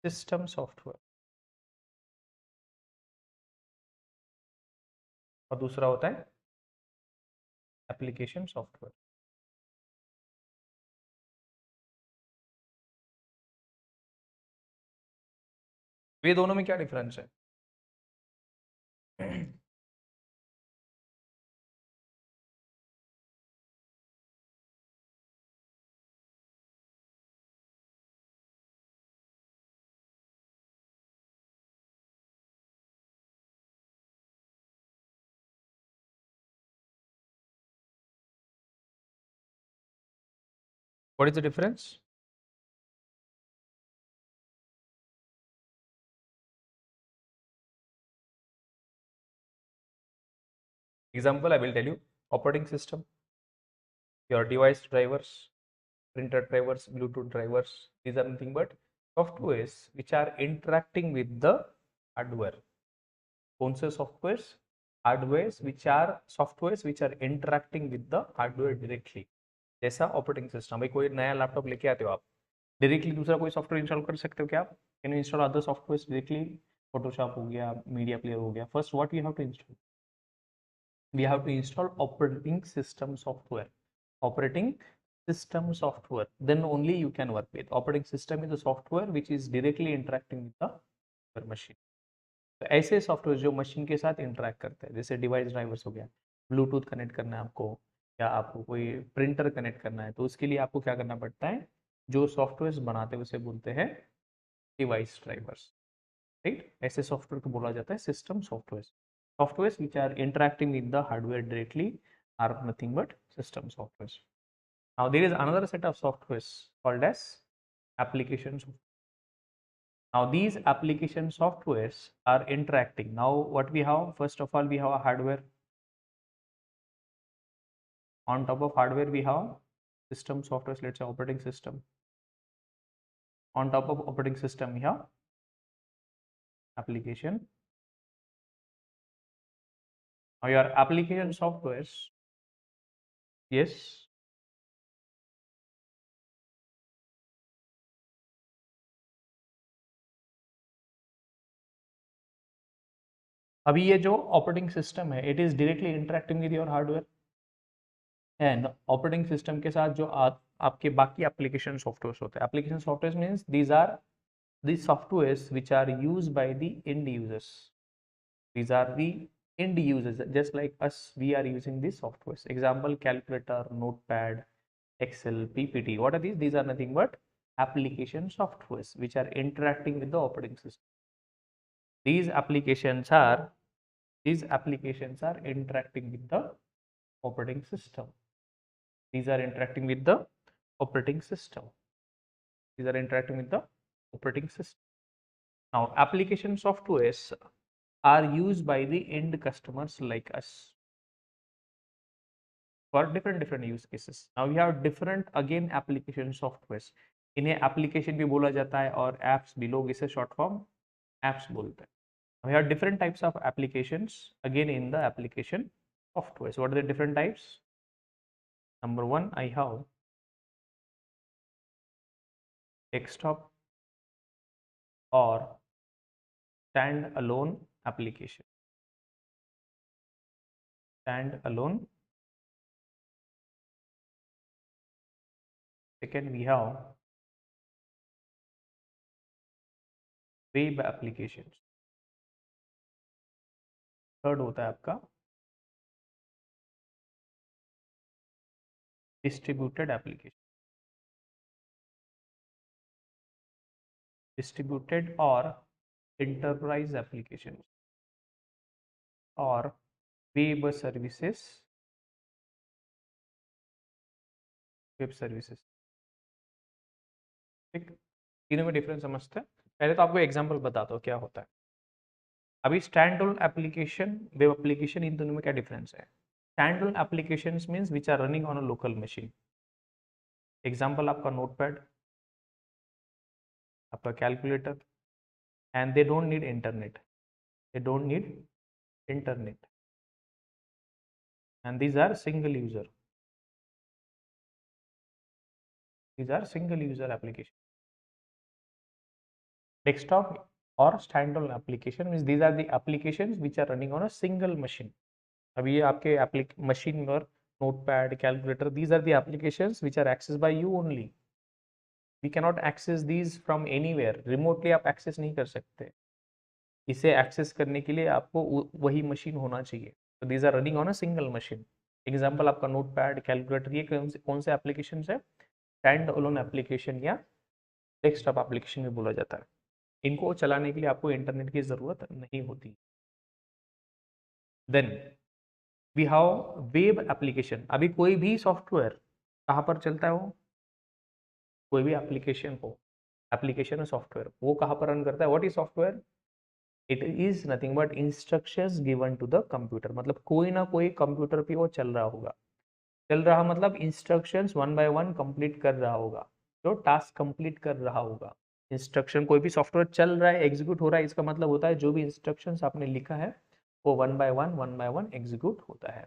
Speaker 1: सिस्टम सॉफ्टवेयर, और दूसरा होता है एप्लीकेशन सॉफ्टवेयर। ये दोनों में क्या डिफरेंस है? What is the difference? Example I will tell you, operating system, your device drivers, printer drivers, Bluetooth drivers, these are nothing but softwares which are interacting with the hardware। कौन से softwares? Hardwares which are softwares which are interacting with the hardware directly। जैसा operating system, भाई कोई नया laptop लेके आते हो आप, डायरेक्टली दूसरा कोई सॉफ्टवेयर इंस्टॉल कर सकते हो क्या आप? Can you install other software directly? Photoshop हो गया, मीडिया प्लेयर हो गया, first what you have to install, we have to install operating system software, operating system software, then only you can work with operating system is a software which is directly interacting with the machine। तो ऐसे software जो machine के साथ interact करते हैं, जैसे device drivers हो गया, ब्लूटूथ कनेक्ट करना है आपको, या आपको कोई प्रिंटर कनेक्ट करना है, तो उसके लिए आपको क्या करना पड़ता है, जो सॉफ्टवेयर बनाते हैं उसे बोलते हैं डिवाइस ड्राइवर्स, राइट? ऐसे सॉफ्टवेयर को बोला जाता है system software. Softwares which are interacting with the hardware directly are nothing but system softwares। Now there is another set of softwares called as applications। Now these application softwares are interacting. Now what we have, first of all we have a hardware, on top of hardware we have system softwares, let's say operating system, on top of operating system we have application। Now your application softwares, yes, अभी ये जो operating system है it is directly interacting with your hardware, and operating system के साथ जो आपके बाकी application software होते हैं, application software means these are the softwares which are used by the end users. These are the end users, just like us, we are using these softwares. Example, calculator, notepad, excel, ppt. What are these? These are nothing but application softwares which are interacting with the operating system. these applications are these applications are interacting with the operating system. These are interacting with the operating system. These are interacting with the operating system. Now, application softwares are used by the end customers like us for different use cases. Now we have different again application softwares. इन्हें application भी बोला जाता है और apps भी, लोग इसे short form apps बोलते हैं. We have different types of applications again in the application softwares. What are the different types? Number one, I have desktop or standalone application. Standalone. Second, we have web applications. Third होता है आपका distributed application. Distributed और enterprise applications or web services. Web services. ठीक, तीनों में difference समझते हैं. पहले तो आपको एग्जांपल बताता हूँ क्या होता है. अभी stand alone application, web application, इन दोनों में क्या डिफरेंस है? Stand alone applications means which are running on a local machine. Example आपका नोटपैड, आपका calculator, and they don't need internet. They don't need internet and these are single user. These are single user application. Desktop or standalone application means these are the applications which are running on a single machine. अभी ये आपके machine और notepad, calculator, these are the applications which are accessed by you only. We cannot access these from anywhere. Remotely आप access नहीं कर सकते. इसे access करने के लिए आपको वही machine होना चाहिए. So these are running on a single machine. Example आपका नोटपैड, कैलकुलेटर, ये कौन से एप्लीकेशन है? स्टैंड अलोन एप्लीकेशन या डेस्कटॉप एप्लीकेशन भी बोला जाता है. इनको चलाने के लिए आपको इंटरनेट की जरूरत नहीं होती. Then we have web application. अभी कोई भी सॉफ्टवेयर कहाँ पर चलता है? वो कोई भी एप्लीकेशन हो, एप्लीकेशन और सॉफ्टवेयर, वो कहाँ पर रन करता है? What is software? It is nothing but instructions given to the computer. मतलब कोई ना कोई कंप्यूटर पे वो चल रहा होगा. चल रहा मतलब instructions one by one complete कर रहा होगा, जो टास्क कंप्लीट कर रहा होगा. इंस्ट्रक्शन, कोई भी सॉफ्टवेयर चल रहा है, एग्जीक्यूट हो रहा है, इसका मतलब होता है जो भी इंस्ट्रक्शंस आपने लिखा है वो वन बाय वन एग्जीक्यूट होता है.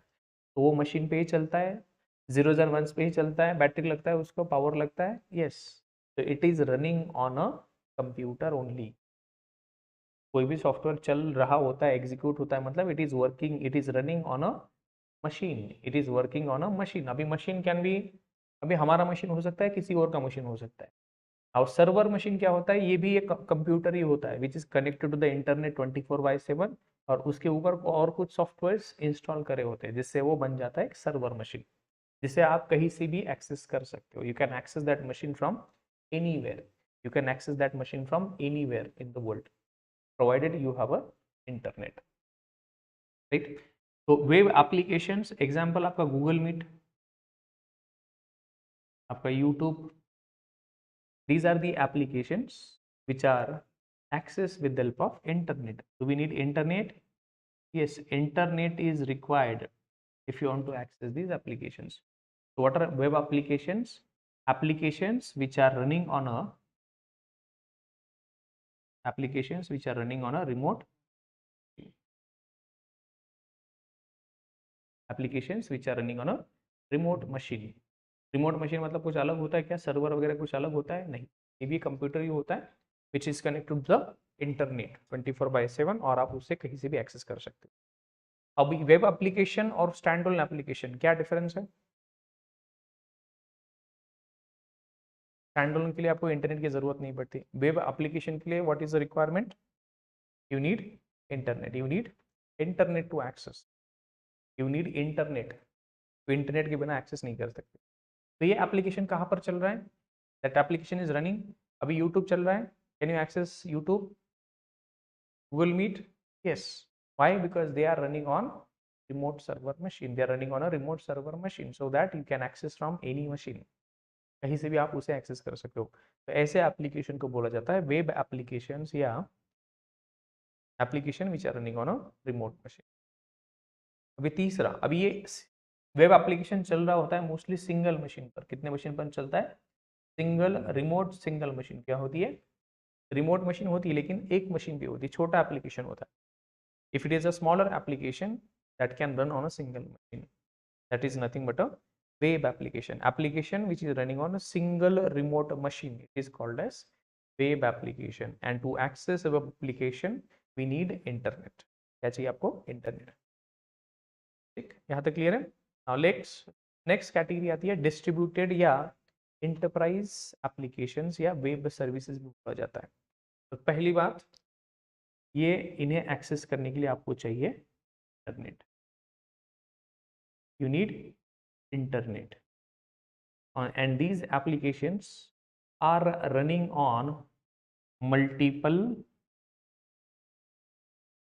Speaker 1: तो वो मशीन पे ही चलता है, जीरोज एंड वंस पे ही चलता है, बैटरी लगता है, उसको पावर लगता है. यस, तो it is running on a computer only. कोई भी सॉफ्टवेयर चल रहा होता है, एग्जीक्यूट होता है, मतलब it is working, it is running on a machine. It is working on a machine. अभी मशीन कैन बी, अभी हमारा मशीन हो सकता है, किसी और का मशीन हो सकता है. और सर्वर मशीन क्या होता है? ये भी एक कंप्यूटर ही होता है which is connected to the internet 24/7 और उसके ऊपर और कुछ सॉफ्टवेयर इंस्टॉल करे होते हैं जिससे वो बन जाता है एक सर्वर मशीन, जिसे आप कहीं से भी एक्सेस कर सकते हो. You can access that machine from anywhere. You can access that machine from anywhere in the world provided you have a internet. Right. तो वेब एप्लीकेशंस, एग्जांपल आपका गूगल मीट, आपका YouTube. These are the applications which are accessed with the help of internet. Do we need internet? Yes, internet is required if you want to access these applications. So what are web applications? Applications which are running on a remote. Applications which are running on a remote machine. Remote machine मतलब कुछ अलग होता है क्या? Server वगैरह कुछ अलग होता है? नहीं, ये भी कंप्यूटर ही होता है which is connected to the internet 24/7 और आप उससे कहीं से भी एक्सेस कर सकते हो. अब वेब एप्लीकेशन और स्टैंड अलोन एप्लीकेशन क्या डिफरेंस है? स्टैंड के लिए आपको इंटरनेट की जरूरत नहीं पड़ती। वेब एप्लीकेशन के लिए what is the requirement? You need internet, you need internet to access, you need internet. तो इंटरनेट के बिना एक्सेस नहीं कर सकते। तो ये एप्लीकेशन कहाँ पर चल रहा है? दैट एप्लीकेशन इज रनिंग, अभी यूट्यूब चल रहा है। Can you access YouTube, Google Meet? Yes. Why? Because they are running on remote server machine, they are running on a remote server machine so that you can access from any machine, कहीं से भी आप उसे access कर सकते हो। तो ऐसे एप्लीकेशन को बोला जाता है वेब एप्लीकेशंस या application which are running on a remote machine. अभी तीसरा, अभी ये वेब एप्लीकेशन चल रहा होता है मोस्टली सिंगल मशीन पर। कितने मशीन पर चलता है? Single, remote single machine. क्या होती है? रिमोट मशीन होती है लेकिन एक मशीन पे होती है, छोटा एप्लीकेशन होता है। If it is a smaller application that can run on a single machine, that is nothing but a web application which is running on a single remote machine, it is called as web application। and to access a web application we need internet। क्या चाहिए आपको? Internet. ठीक, यहाँ तक clear है? Now next category आती है distributed या इंटरप्राइज एप्लीकेशंस या वेब सर्विसेज भी बोला जाता है। तो पहली बात, ये इन्हें एक्सेस करने के लिए आपको चाहिए internet, you need internet, and these applications are running on multiple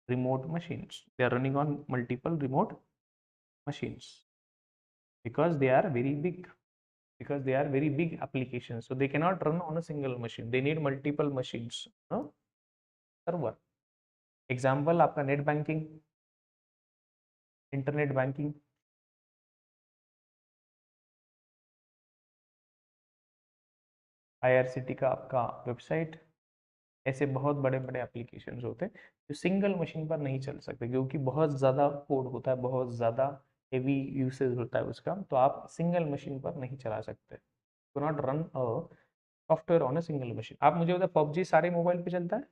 Speaker 1: remote machines, they are running on multiple remote machines because they are very big, because they are very big applications, so they cannot run on a single machine, they need multiple machines, no? Server example आपका net banking, internet banking, IRCT का आपका website, ऐसे बहुत बड़े बड़े application होते हैं जो सिंगल मशीन पर नहीं चल सकते क्योंकि बहुत ज़्यादा कोड होता है, बहुत ज़्यादा हेवी यूसेज होता है उसका, तो आप सिंगल मशीन पर नहीं चला सकते। To not run a software on a single machine. आप मुझे बताओ, पबजी सारे मोबाइल पे चलता है?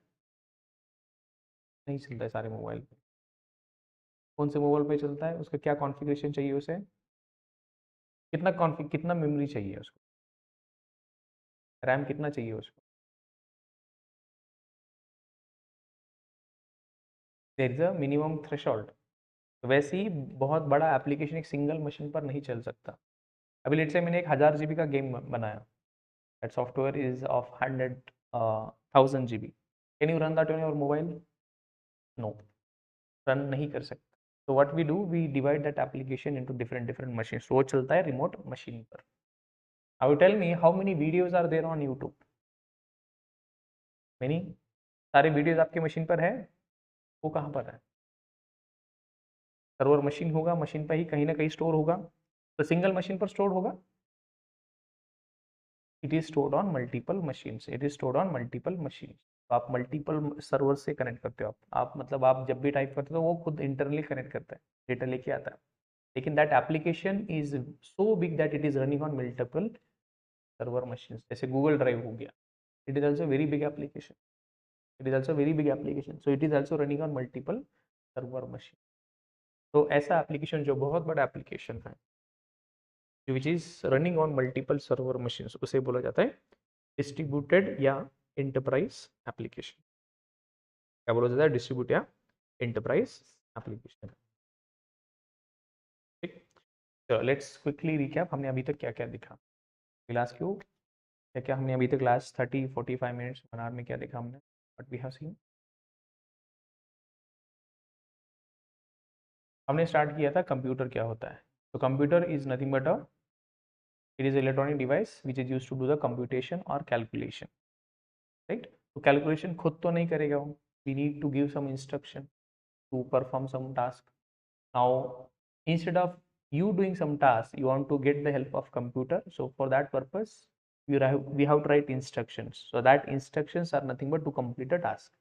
Speaker 1: नहीं चलता है सारे मोबाइल पे। कौन से मोबाइल पे चलता है? उसका क्या कॉन्फ़िगरेशन चाहिए उसे? कितना मेमोरी चाहिए उसको? रैम कितना चाहिए उसको? There is a minimum threshold. वैसे ही बहुत बड़ा एप्लीकेशन एक सिंगल मशीन पर नहीं चल सकता। अभी लेट से मैंने एक 1000 GB का गेम बनाया, that software is of 100,000 GB। Can you run that on your mobile? No, run नहीं कर सकते। तो what we do, we divide that application into different different machine, वो चलता है रिमोट मशीन पर। Now tell me how many videos are there on YouTube? Many. सारे videos आपके मशीन पर है? वो कहाँ पर है? सर्वर मशीन होगा, मशीन पर ही कहीं ना कहीं स्टोर होगा। तो सिंगल मशीन पर स्टोर होगा? It is stored on multiple machines, it is stored on multiple machine. तो आप मल्टीपल सर्वर से कनेक्ट करते हो, आप मतलब आप जब भी टाइप करते हो तो वो खुद इंटरनली कनेक्ट करता है, डेटा लेके आता है। लेकिन that application is so big that it is running on multiple server machine. जैसे गूगल ड्राइव हो गया, it is also very big application, it is also very big application, so it is also running on multiple server machine. तो ऐसा application जो बहुत बड़ा application है which is running on multiple server machine, उसे बोला जाता है डिस्ट्रीब्यूटेड या इंटरप्राइज एप्लीकेशन। क्या बोला जाता है? डिस्ट्रीब्यूट या इंटरप्राइज एप्लीकेशन। ठीक, चलो लेट्स क्विकली रिकैप, हमने अभी तक क्या क्या दिखा क्लास क्यों, क्या क्या हमने अभी तक लास्ट 30-45 मिनट्स 1 आवर में क्या देखा हमने, व्हाट वी हैव सीन। हमने स्टार्ट किया था कंप्यूटर क्या होता है। तो computer is nothing but a, it is electronic device which is use to do the computation और कैलकुलेशन, राइट। तो कैलकुलेशन खुद तो नहीं करेगा वो, we need to give some instruction to perform some task. Now, instead of you doing some task, you want to get the help of computer. So for that purpose, we have to write instructions. So that instructions are nothing but to complete a task.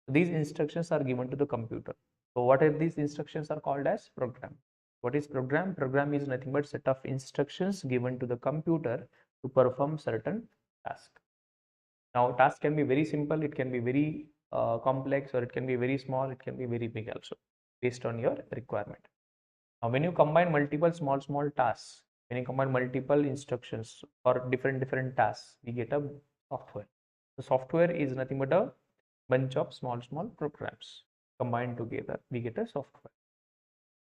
Speaker 1: So these instructions are given to the computer. So what are these instructions are called as program. What is program? Program is nothing but set of instructions given to the computer to perform certain task. Now, task can be very simple, it can be very complex, or it can be very small, it can be very big also, based on your requirement. Now, when you combine multiple small tasks, When you combine multiple instructions or different tasks, we get a software. The software is nothing but a bunch of small programs combined together. We get a software.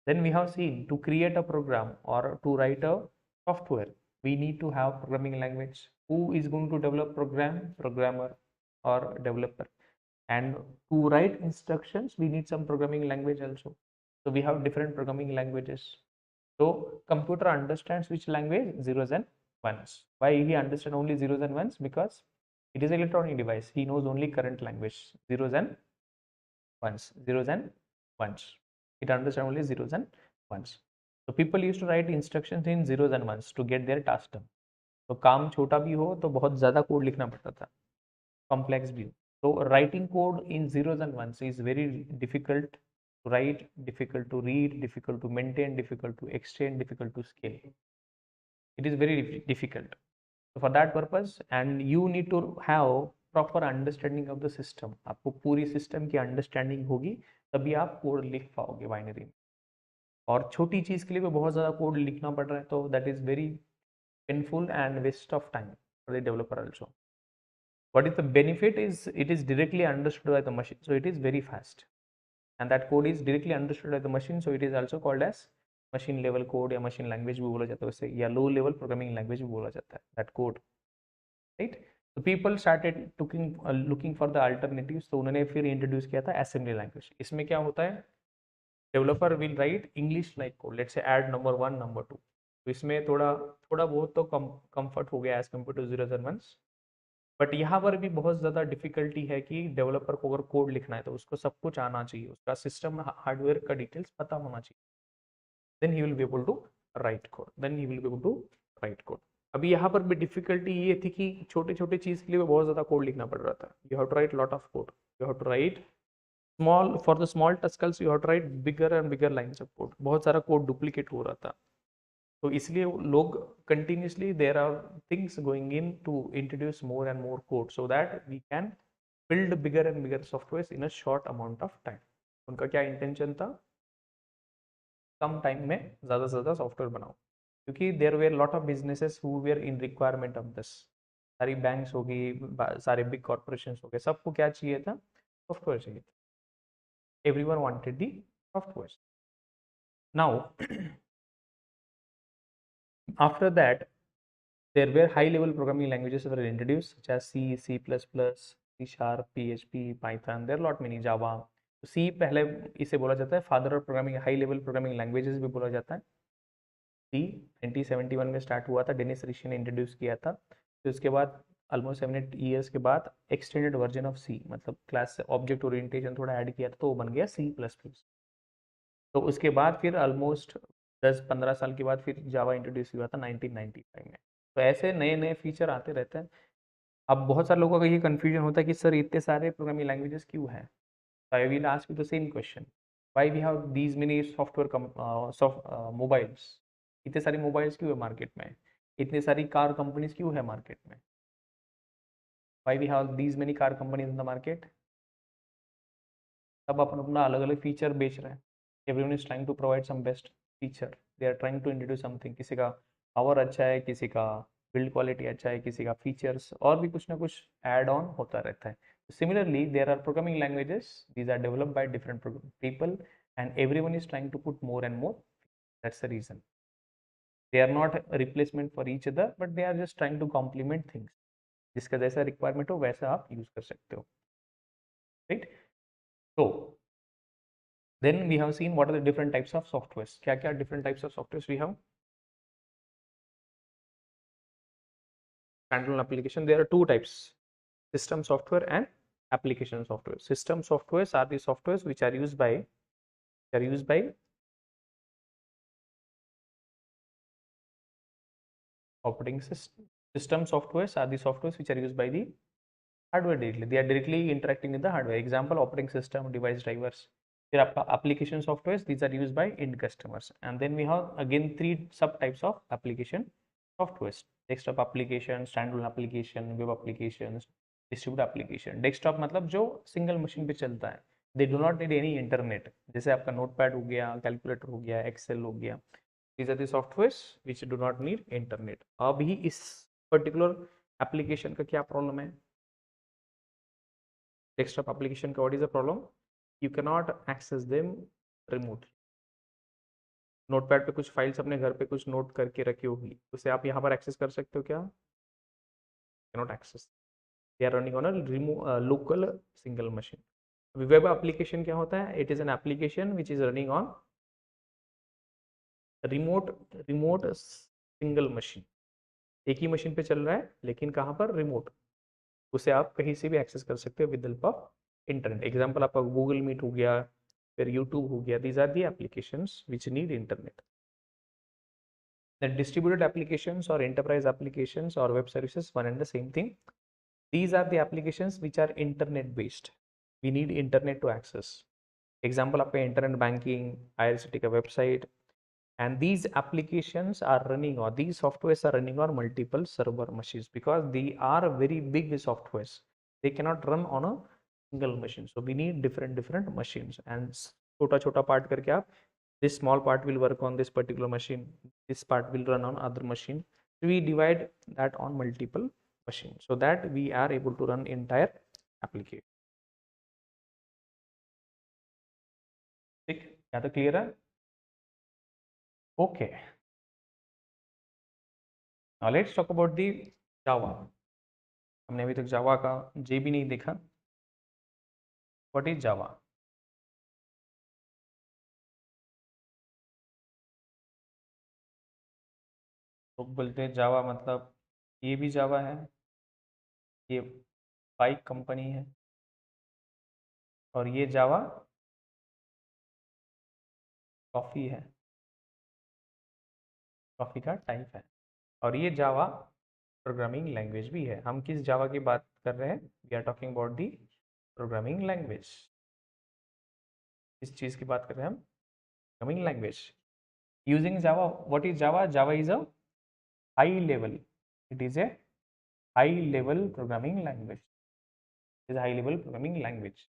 Speaker 1: Then we have seen to create a program or to write a software, we need to have programming language. Who is going to develop program? Programmer or developer. And to write instructions, we need some programming language also. So we have different programming languages. So computer understands which language? Zeros and ones. Why he understands only zeros and ones? Because it is an electronic device. He knows only current language, zeros and ones, zeros and ones. It understands only zeros and ones. So people used to write instructions in zeros and ones to get their task done. तो काम छोटा भी हो तो बहुत ज़्यादा code लिखना पड़ता था, कॉम्प्लेक्स भी हो. So writing code in zeros and ones is very difficult to write, difficult to read, difficult to maintain, difficult to extend, difficult to scale. It is very difficult. So for that purpose, and you need to have proper understanding of the system. आपको पूरी system की understanding होगी तभी आप code लिख पाओगे binary में. और छोटी चीज के लिए भी बहुत ज्यादा कोड लिखना पड़ रहा है तो that is very painful and waste of time for the developer also. What is the benefit is it is directly understood by the machine, so it is very fast, and that code is directly understood by the machine, so it is also called as machine level code या machine language भी बोला जाता है उसे, या low level programming language भी बोला जाता है that code, right? So people started looking for the alternatives, तो उन्होंने फिर इंट्रोड्यूस किया था assembly language. इसमें क्या होता है, developer will write English like code, let's say add number 1 number 2. तो इसमें थोड़ा थोड़ा बहुत तो कंफर्ट हो गया as compare to zeros and ones. But यहाँ पर भी बहुत ज़्यादा डिफिकल्टी है कि डेवलपर को अगर कोड लिखना है तो उसको सब कुछ आना चाहिए, उसका सिस्टम हार्डवेयर का डिटेल्स पता होना चाहिए. देन ही will be able to write code, then ही will be able to write code. अभी यहाँ पर भी डिफिकल्टी ये थी कि छोटे छोटे चीज़ के लिए बहुत ज़्यादा कोड लिखना पड़ रहा था. You have to write lot of code, you have to write small for the small tasks, you have to write bigger and bigger lines of code. बहुत सारा कोड डुप्लीकेट हो रहा था. तो इसलिए लोग continuously there are things going in to introduce more and more code so that we can build bigger and bigger software in a short amount of time. उनका क्या इंटेंशन था, कम टाइम में ज़्यादा से ज़्यादा सॉफ्टवेयर बनाओ, क्योंकि there were lot of businesses who were in requirement of this. सारी बैंक्स होगी, सारे बिग कॉर्पोरेशंस हो गए, सबको क्या चाहिए था, सॉफ्टवेयर चाहिए था. Everyone wanted the software. Now after that there were high level programming languages were introduced such as C, C++, C Sharp, PHP, Python. There are lot many, Java. तो C पहले इसे बोला जाता है father of programming, high level programming languages भी बोला जाता है. C 1971 में स्टार्ट हुआ था, डेनिस रिशी ने इंट्रोड्यूस किया था. फिर उसके बाद ऑलमोस्ट 7-8 ईयर्स के बाद एक्सटेंडेड वर्जन ऑफ सी, मतलब क्लास ऑब्जेक्ट ओरिएंटेशन थोड़ा ऐड किया था तो वो बन गया C++. तो उसके बाद फिर ऑलमोस्ट 10-15 साल के बाद फिर जावा इंट्रोड्यूस हुआ था 1995 में. तो ऐसे नए नए फीचर आते रहते हैं. अब बहुत सारे लोगों का ये कन्फ्यूजन होता है कि सर इतने सारे प्रोग्रामिंग लैंग्वेजेस क्यों हैं. I will ask you the same question, why we have these many software mobiles. इतने सारी मोबाइल्स क्यों है मार्केट में, इतनी सारी कार कंपनीज क्यों है मार्केट में, why we have these many car companies in the market. सब अपना अपना अलग अलग फीचर बेच रहे हैं. Everyone is trying to provide some best feature, they are trying to introduce something. किसी का पावर अच्छा है, किसी का बिल्ड क्वालिटी अच्छा है, किसी का फीचर्स और भी कुछ ना कुछ ऐड ऑन होता रहता है. Similarly there are programming languages, these are developed by different people and everyone is trying to put more and more. That's the reason. They are not replacement for each other but they are just trying to complement things. जिसका जैसा requirement हो वैसा आप use कर सकते हो, right. तो then we have seen what are the different types of softwares. क्या different types of softwares we have. Standalone application, there are two types, system software and application software. System softwares are the softwares which are used by operating system. System softwares are the softwares which are used by the hardware directly. They are directly interacting with the hardware. Example, operating system, device drivers. फिर आपका application softwares, these are used by end customers. And then we have again 3 subtypes of application softwares. Desktop application, standalone application, web applications, distributed application. Desktop मतलब जो single machine पे चलता है. They do not need any internet. जैसे आपका notepad हो गया, calculator हो गया, excel हो गया. These are the softwares which do not need internet. अभी इस पर्टिकुलर एप्लीकेशन का क्या प्रॉब्लम है? डेस्कटॉप एप्लीकेशन का what is the problem? You can not access them remotely. Notepad पे कुछ फाइल्स अपने घर पे कुछ नोट करके रखी होगी, उसे आप यहाँ पर एक्सेस कर सकते हो क्या? Can not access. They are running on a local single machine. Web application क्या होता है? It is an application which is running on remote remote single machine. एक ही मशीन पे चल रहा है लेकिन कहाँ पर? रिमोट। उसे आप कहीं से भी एक्सेस कर सकते हो with help of internet. Example आपका गूगल मीट हो गया, फिर यूट्यूब हो गया। These are the applications which need internet. The distributed applications or enterprise applications or web services, one and the same thing. These are the applications which are internet based. We need internet to access. Example आपका internet banking, IRCTC का website, and these applications are running or these softwares are running on multiple server machines because they are very big softwares. They cannot run on a single machine. So we need different machines and छोटा छोटा part करके आप this small part will work on this particular machine, this part will run on other machine. So we divide that on multiple machines so that we are able to run entire application. ठीक, क्या तो clear है? Okay, now let's talk about the Java. हमने अभी तक Java का J भी नहीं देखा। What is Java? लोग बोलते हैं जावा मतलब ये भी जावा है, ये बाइक कंपनी है, और ये जावा कॉफ़ी है, कॉफ़ी का टाइप है, और ये जावा प्रोग्रामिंग लैंग्वेज भी है। हम किस जावा की बात कर रहे हैं? We are talking about the programming language. इस चीज़ की बात कर रहे हैं हम, programming language. Using Java, what is Java? Java is a high level, it is a high level programming language, is a high level programming language.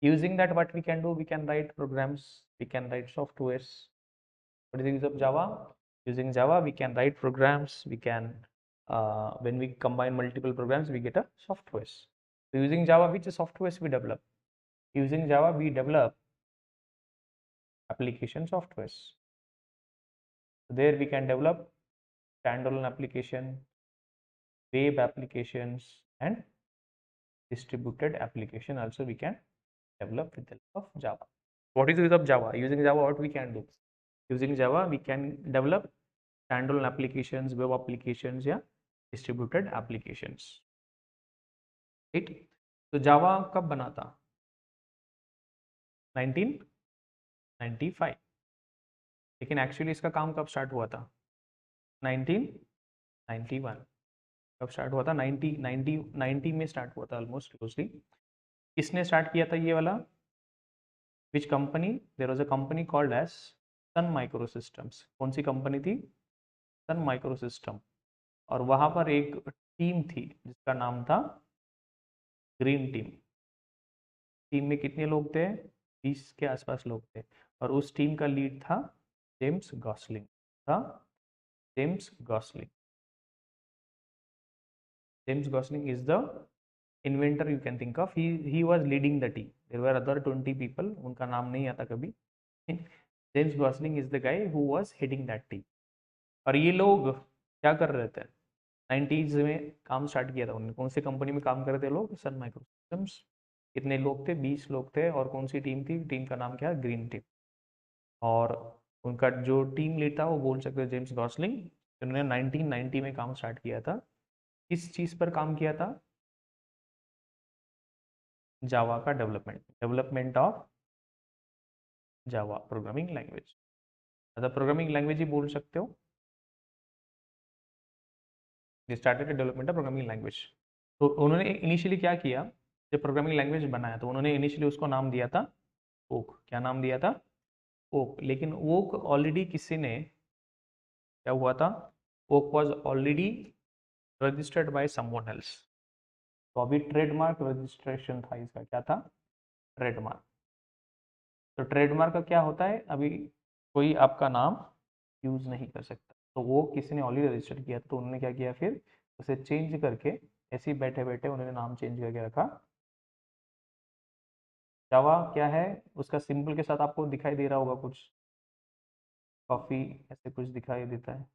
Speaker 1: Using that, what we can do? We can write programs, we can write softwares. What is the use of Java? Using Java, we can write programs, we can, when we combine multiple programs, we get a softwares. So using Java, which softwares we develop? Using Java, we develop application softwares. So there we can develop standalone application, web applications, and distributed application also we can develop with the help of Java. What is the use of Java? Using Java, what we can do? Using Java, we can develop standalone applications, web applications, या distributed applications. Right? तो Java कब बना था? 1995। लेकिन actually इसका काम कब start हुआ था? 1991। कब स्टार्ट हुआ था? 90 में स्टार्ट हुआ था, ऑलमोस्ट क्लोजली। किसने स्टार्ट किया था ये वाला? Which company? There was a company called as Sun Micro Systems. कौन सी कंपनी थी? Sun Micro System. और वहां पर एक टीम थी जिसका नाम था ग्रीन टीम। टीम में कितने लोग थे? 20 के आसपास लोग थे, और उस टीम का लीड था जेम्स गॉसलिंग। था James Gosling. James Gosling is the inventor, you can think of. He was leading the team. There were other 20 people, उनका नाम नहीं आता कभी। James Gosling is the guy who was heading that team. और ये लोग क्या कर रहे थे? 90s में काम स्टार्ट किया था उन्होंने। कौन सी कंपनी में काम कर रहे थे लोग? सन माइक्रो सिस्टम्स। कितने लोग थे? 20 लोग थे। और कौन सी टीम थी? टीम का नाम क्या? Green team. और उनका जो टीम लीड था वो बोल सकते हैं जेम्स गॉसलिंग। उन्होंने 1990 में काम स्टार्ट किया था। किस चीज़ पर काम किया था? जावा का development of Java programming language. मतलब प्रोग्रामिंग लैंग्वेज ही बोल सकते हो। They started development of programming language. तो उन्होंने इनिशियली क्या किया? जब प्रोग्रामिंग लैंग्वेज बनाया तो उन्होंने इनिशियली उसको नाम दिया था ओक। क्या नाम दिया था? ओक। लेकिन ओक ऑलरेडी किसी ने, क्या हुआ था? Oak was already registered by someone else. तो अभी ट्रेडमार्क रजिस्ट्रेशन था इसका। क्या था? ट्रेडमार्क। तो ट्रेडमार्क का क्या होता है? अभी कोई आपका नाम यूज़ नहीं कर सकता। तो वो किसी ने ऑलरेडी रजिस्टर किया तो उन्होंने क्या किया, फिर उसे चेंज करके ऐसे ही बैठे बैठे उन्होंने नाम चेंज करके रखा जावा। क्या है उसका सिंबल के साथ आपको दिखाई दे रहा होगा कुछ, कॉफ़ी ऐसे कुछ दिखाई देता है,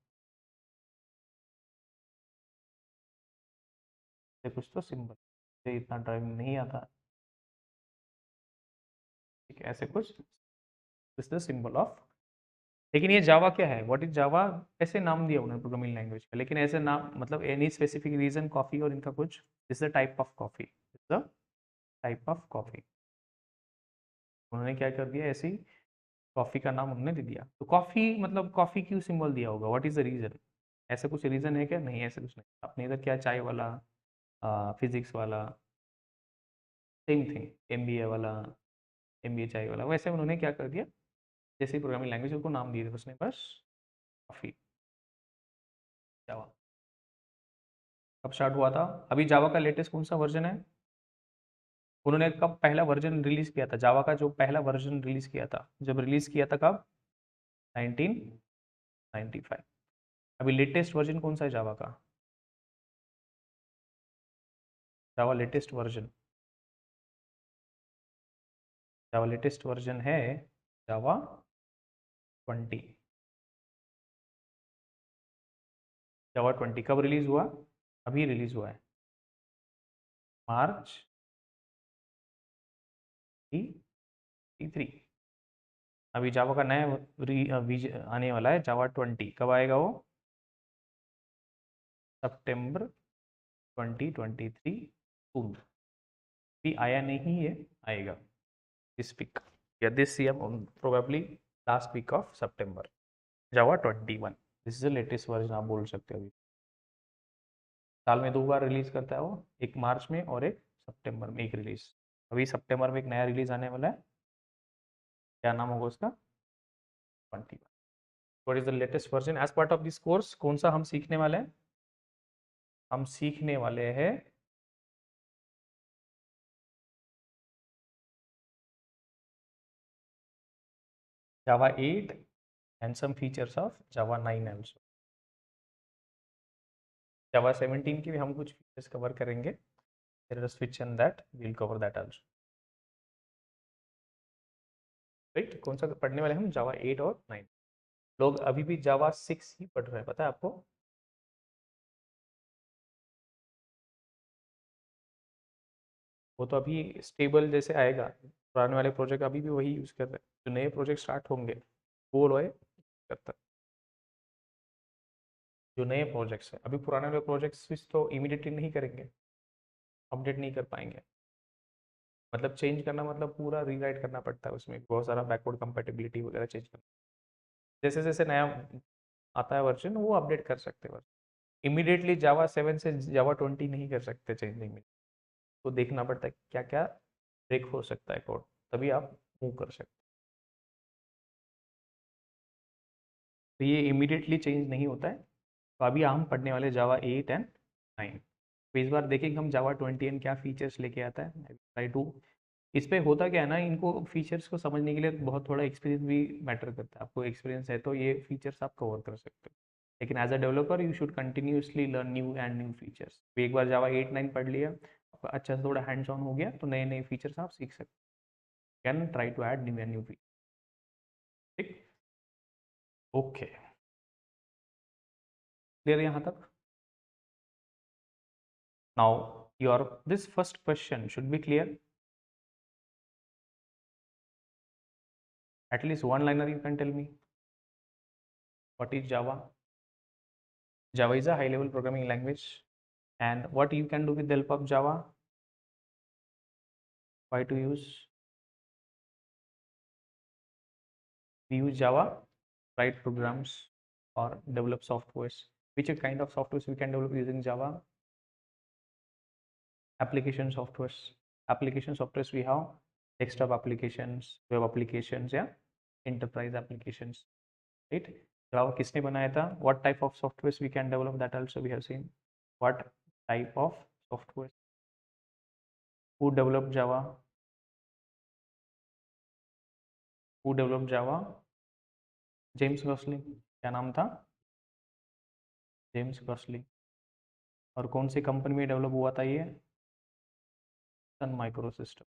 Speaker 1: ऐसे कुछ तो सिंबल, मुझे इतना ड्राइविंग नहीं आता, ठीक है, ऐसे कुछ इज द सिंबल ऑफ। लेकिन ये जावा क्या है, व्हाट इज जावा, ऐसे नाम दिया उन्होंने प्रोग्रामिंग लैंग्वेज का, लेकिन ऐसे नाम मतलब एनी स्पेसिफिक रीजन कॉफी और इनका कुछ, is the type of coffee, is the type of coffee. उन्होंने क्या कर दिया, ऐसी कॉफी का नाम उन्होंने दे दिया। तो कॉफी मतलब कॉफी क्यों सिंबल दिया होगा, व्हाट इज द रीजन, ऐसा कुछ रीजन है क्या, नहीं ऐसा कुछ नहीं। आपने इधर क्या चाय वाला, फिजिक्स वाला, सेम थिंग, एमबीए वाला, एमबीए चाय वाला, वैसे उन्होंने क्या कर दिया, जैसे प्रोग्रामिंग लैंग्वेज उनको नाम दिए थे उसने बस, कॉफी, जावा। कब स्टार्ट हुआ था, अभी जावा का लेटेस्ट कौन सा वर्जन है, उन्होंने कब पहला वर्जन रिलीज किया था, जावा का जो पहला वर्जन रिलीज किया था, जब रिलीज किया था कब, 1995। अभी लेटेस्ट वर्जन कौन सा है जावा का, जावा लेटेस्ट वर्जन, जावा लेटेस्ट वर्जन है जावा 20। जावा 20 कब रिलीज हुआ, अभी रिलीज हुआ है, मार्च 23। अभी जावा का नया आने वाला है जावा 20, कब आएगा वो, सितंबर 2023 जून। भी आया नहीं है, आएगा दिस वीक या this year, probably last week of September, Java 21, this is the latest version आप बोल सकते हो। अभी साल में 2 बार रिलीज करता है वो, एक मार्च में और एक सितंबर में एक रिलीज। अभी सितंबर में एक नया रिलीज आने वाला है, क्या नाम होगा उसका, 21। What is the latest version as part of this course, कौन सा हम सीखने वाले हैं, हम सीखने वाले हैं Java 8 and some features of Java 9 also. Java 17 के भी हम कुछ फीचर्स कवर करेंगे, there is a switch in that, we'll cover that also, right. कौन सा पढ़ने वाले हम, जावा 8 और 9। लोग अभी भी जावा 6 ही पढ़ रहे हैं, पता है आपको, वो तो अभी स्टेबल जैसे आएगा, पुराने वाले प्रोजेक्ट अभी भी वही यूज़ कर रहे हैं, जो नए प्रोजेक्ट स्टार्ट होंगे वो लोग करता है, जो नए प्रोजेक्ट्स हैं, अभी पुराने वाले प्रोजेक्ट स्विच तो इमीडिएटली नहीं करेंगे, अपडेट नहीं कर पाएंगे, मतलब चेंज करना मतलब पूरा रीराइट करना पड़ता है, उसमें बहुत सारा बैकवर्ड कंपेटिबिलिटी वगैरह चेंज करना, जैसे जैसे नया आता है वर्जन वो अपडेट कर सकते हैं, इमीडिएटली जावा 7 से जावा 20 नहीं कर सकते चेंजिंग में, तो देखना पड़ता है क्या क्या ब्रेक हो सकता है कोड, तभी आप मूव कर सकते हैं। तो ये इमीडिएटली चेंज नहीं होता है। तो अभी हम पढ़ने वाले जावा 8 एंड 9, तो इस बार देखेंगे हम जावा 20 एंड क्या फीचर्स लेके आता है, ट्राई टू। इस पे होता क्या है ना, इनको फीचर्स को समझने के लिए बहुत थोड़ा एक्सपीरियंस भी मैटर करता है, आपको एक्सपीरियंस है तो ये फीचर्स आप कवर कर सकते हो, लेकिन as a developer you should continuously learn new and new features. एक बार जावा 8 9 पढ़ लिया, आपका अच्छा से थोड़ा हैंड्स ऑन हो गया तो नए नए फीचर्स आप सीख सकते, can try to add new and new feature, ठीक, ओके, क्लियर यहाँ तक। Now your this first question should be clear, at least one liner you can tell me, what is Java. Java is a high level programming language, and what you can do with the help of Java, why to use, we use Java, write programs or develop softwares. Which kind of softwares we can develop using Java, application softwares, application softwares we have desktop applications, web applications, yeah, enterprise applications, right. Java किसने बनाया था, what type of softwares we can develop, that also we have seen, what type of software, who developed Java, who developed Java, James Gosling, क्या नाम था? James Gosling. और कौन सी company में डेवलप हुआ था ये? सन माइक्रो सिस्टम।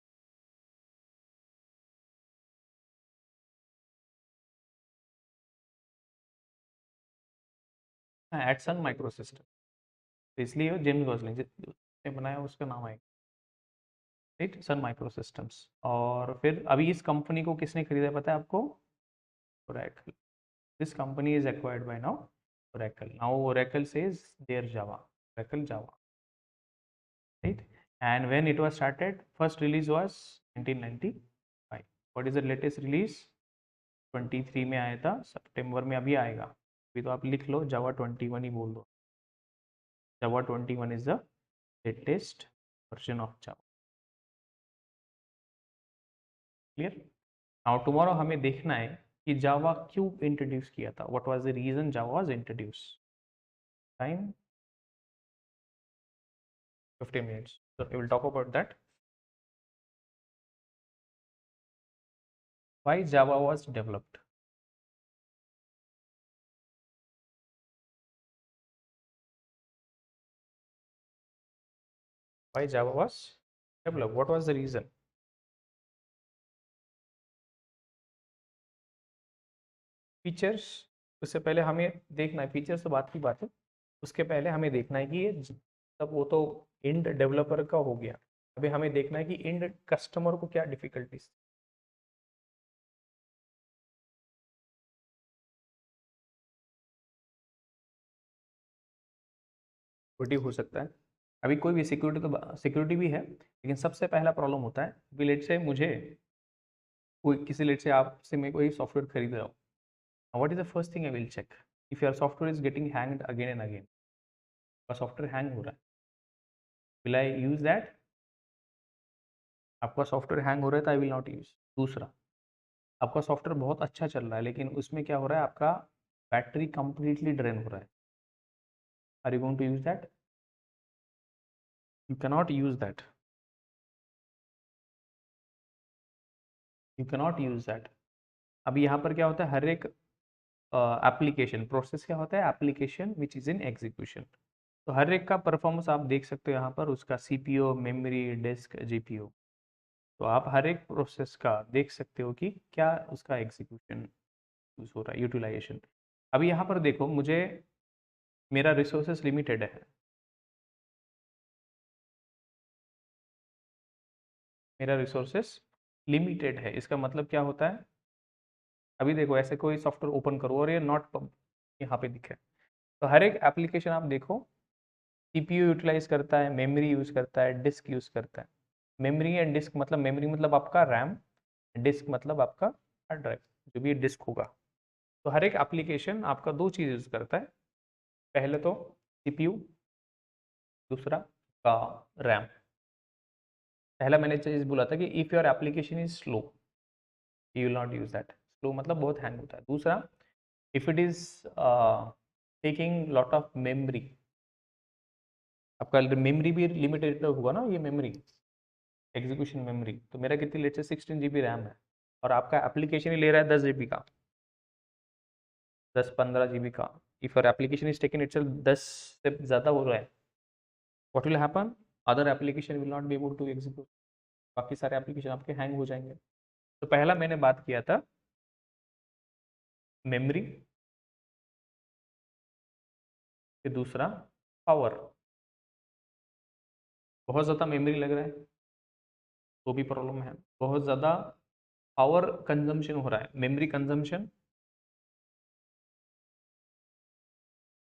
Speaker 1: हाँ, एट सन माइक्रो सिस्टम। तो इसलिए वो जेम्स गॉसलिंग जिसने बनाया उसका नाम है, राइट, सन माइक्रो सिस्टम्स। और फिर अभी इस कंपनी को किसने खरीदा पता है आपको? Oracle. This company is acquired by now Oracle. Now Oracle says their Java, Oracle Java, right? And when it was started, first release was 1995. What is the latest release? 23 में आया था, सितंबर में अभी आएगा। अभी तो आप लिख लो जावा 21 ही बोल दो। Java 21 is the latest version of Java. Clear? Now tomorrow हमें देखना है कि जावा क्यों इंट्रोड्यूस किया था, what was the reason Java was introduce. Time 15 minutes, so we will talk about that. Why java was developed? Why java was developed? What was the reason? Features, उससे पहले हमें देखना है, फीचर्स तो बात की बात है, उसके पहले हमें देखना है कि ये तब वो तो इंड डेवलपर का हो गया। अभी हमें देखना है कि इंड कस्टमर को क्या डिफिकल्टीज सिक्योरिटी हो सकता है। अभी कोई भी सिक्योरिटी तो सिक्योरिटी भी है, लेकिन सबसे पहला प्रॉब्लम होता है कि लेट से मुझे कोई किसी लेट से आपसे मैं कोई सॉफ्टवेयर खरीद रहा हूँ, what is the first thing I will check if your software is getting hanged again and again. आपका सॉफ्टवेयर हैंग हो रहा है, विल आई यूज दैट? आपका सॉफ्टवेयर हैंग हो रहा है तो आई विल नॉट यूज। दूसरा, आपका सॉफ्टवेयर बहुत अच्छा चल रहा है लेकिन उसमें क्या हो रहा है, आपका बैटरी कंप्लीटली ड्रेन हो रहा है, are you going to use that? You cannot use that, you cannot use that. अब यहाँ पर क्या होता है, हर एक एप्लीकेशन प्रोसेस क्या होता है, application which is in execution. तो हर एक का परफॉर्मेंस आप देख सकते हो यहाँ पर, उसका सीपीयू, मेमोरी, डिस्क, जीपीयू। तो आप हर एक प्रोसेस का देख सकते हो कि क्या उसका एग्जीक्यूशन यूज हो रहा है, यूटिलाइजेशन। अभी यहाँ पर देखो, मुझे मेरा रिसोर्सेस लिमिटेड है, मेरा रिसोर्सेस लिमिटेड है, इसका मतलब क्या होता है? अभी देखो ऐसे कोई सॉफ्टवेयर ओपन करो और ये नॉट यहाँ पे दिखे, तो हर एक एप्लीकेशन आप देखो सीपीयू यूटिलाइज करता है, मेमोरी यूज करता है, डिस्क यूज करता है। मेमोरी एंड डिस्क मतलब, मेमोरी मतलब आपका रैम, डिस्क मतलब आपका हार्ड ड्राइव, जो भी डिस्क होगा। तो हर एक एप्लीकेशन आपका दो चीज यूज करता है, पहले तो सीपीयू, दूसरा का रैम। पहला मैंने चीज बोला था कि if your application is slow you will not use that. Slow मतलब बहुत हैंग होता है। दूसरा, if it is taking lot of memory, आपका मेमोरी भी लिमिटेड होगा ना, ये मेमोरी एग्जीक्यूशन मेमोरी, तो मेरा कितनी लेट से 16 GB रैम है और आपका एप्लीकेशन ही ले रहा है 10 GB का, 10-15 GB का। If your application is taking itself 10 से ज़्यादा हो रहा है, what will happen, other application will not be able to execute, बाकी सारे एप्लीकेशन आपके हैंग हो जाएंगे। तो पहला मैंने बात किया था मेमोरी, फिर दूसरा पावर। बहुत ज़्यादा मेमोरी लग रहा है तो भी प्रॉब्लम है, बहुत ज़्यादा पावर कंजम्पशन हो रहा है, मेमोरी कंजम्पशन,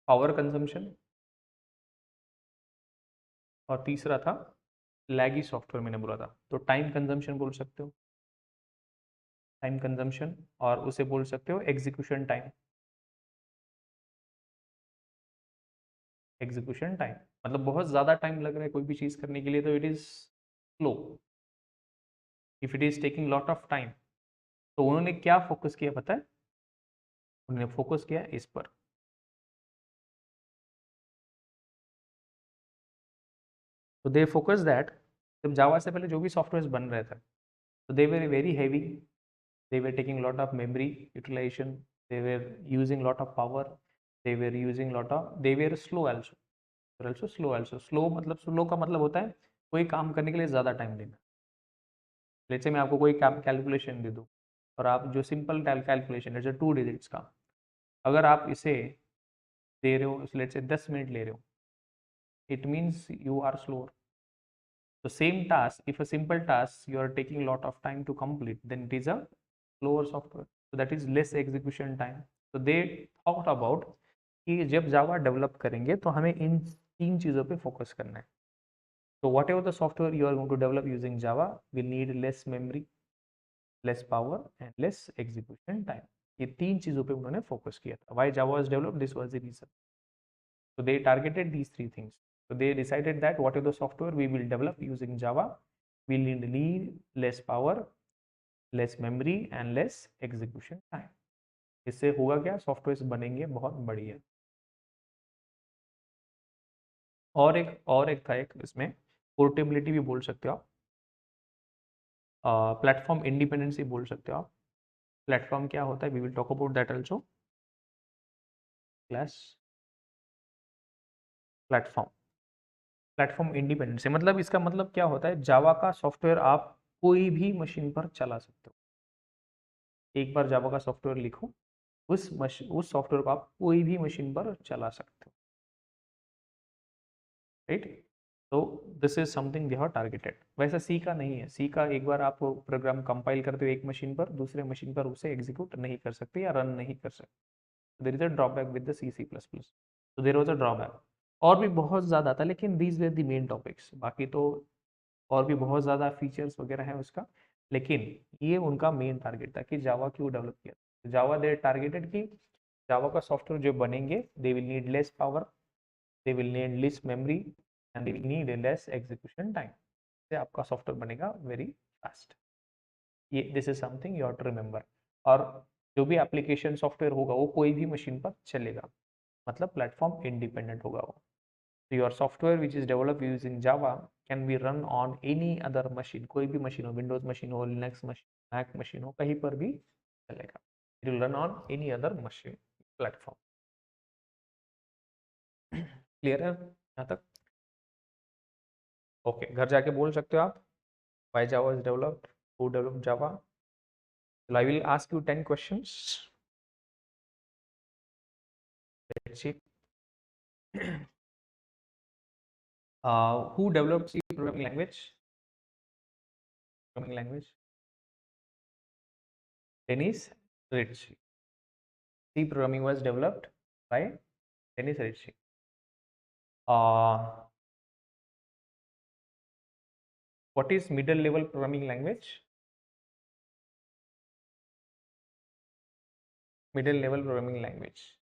Speaker 1: पावर कंजम्पशन, और तीसरा था लैगी सॉफ्टवेयर, मैंने बोला था तो टाइम कंजम्पशन बोल सकते हो, टाइम कंजम्पशन, और उसे बोल सकते हो एग्जीक्यूशन टाइम। एग्जीक्यूशन टाइम मतलब बहुत ज़्यादा टाइम लग रहा है कोई भी चीज़ करने के लिए, तो it is slow. If it is taking lot of time, तो उन्होंने क्या फोकस किया पता है? उन्होंने फोकस किया इस पर। तो दे फोकस दैट, जब जावा से पहले जो भी सॉफ्टवेयर बन रहे थे, तो they were very heavy, they were taking lot of memory utilization, they were using lot of power, they were using lot of, they were slow also, slow also. Slow मतलब, स्लो का मतलब होता है कोई काम करने के लिए ज़्यादा टाइम लेना। लेट्स से मैं आपको कोई कैलकुलेशन दे दूँ और आप जो सिंपल कैलकुलेशन है जो 2 डिजिट्स का, अगर आप इसे दे रहे हो लेट्स से 10 मिनट ले रहे हो, it means you are slower. The same task, if a simple task you are taking a lot of time to complete, then it is a slower software. So that is less execution time. So they thought about कि जब Java develop करेंगे तो हमें इन 3 चीज़ों पे focus करना है. So whatever the software you are going to develop using Java will need less memory, less power and less execution time. ये 3 चीज़ों पे उन्होंने फोकस किया था. Why Java was developed? This was the reason. So they targeted these 3 things. So they decided that whatever the software we will develop using Java will need less power, less memory and less execution time. इससे होगा क्या, software बनेंगे बहुत बढ़िया. और एक था एक इसमें पोर्टेबिलिटी भी बोल सकते हो आप, प्लेटफॉर्म इंडिपेंडेंसी बोल सकते हो आप. प्लेटफॉर्म क्या होता है, we will talk about that also. Class platform, platform independency मतलब इसका मतलब क्या होता है, जावा का सॉफ्टवेयर आप कोई भी मशीन पर चला सकते हो. एक बार जावा का सॉफ्टवेयर लिखो, उस सॉफ्टवेयर को आप कोई भी मशीन पर चला सकते हो. राइट. तो this is something they have targeted. वैसा सी का नहीं है. सी का एक बार आप प्रोग्राम कंपाइल करते हो एक मशीन पर, दूसरे मशीन पर उसे एग्जीक्यूट नहीं कर सकते या रन नहीं कर सकते. There is a drawback with the C C plus plus. तो देयर वाज अ ड्रॉबैक. और भी बहुत ज़्यादा था, लेकिन these were the main topics. बाकी तो और भी बहुत ज़्यादा फीचर्स वगैरह है उसका, लेकिन ये उनका मेन टारगेट था कि जावा क्यों डेवलप किया. जावा दे टारगेटेड कि जावा का सॉफ्टवेयर जो बनेंगे they will need less power, they will need less memory and they will need less execution time. से आपका सॉफ्टवेयर बनेगा वेरी फास्ट. ये this is something you have to remember. और जो भी एप्लीकेशन सॉफ्टवेयर होगा वो कोई भी मशीन पर चलेगा, मतलब प्लेटफॉर्म इंडिपेंडेंट होगा वो. So your software which is developed using Java can be run on any other machine. कोई भी मशीन हो, विंडोज मशीन हो, लिनक्स मशीन, मैक मशीन हो, कहीं पर भी चलेगा. It will run on any other machine platform. Clear है यहाँ तक? ओके, घर जाके बोल सकते हो आप. Why Java is developed? Who developed Java? So I will ask you 10 questions. Let's see. Who developed C programming language? Programming language. Dennis Ritchie. C programming was developed by Dennis Ritchie. What is middle level programming language? Middle level programming language.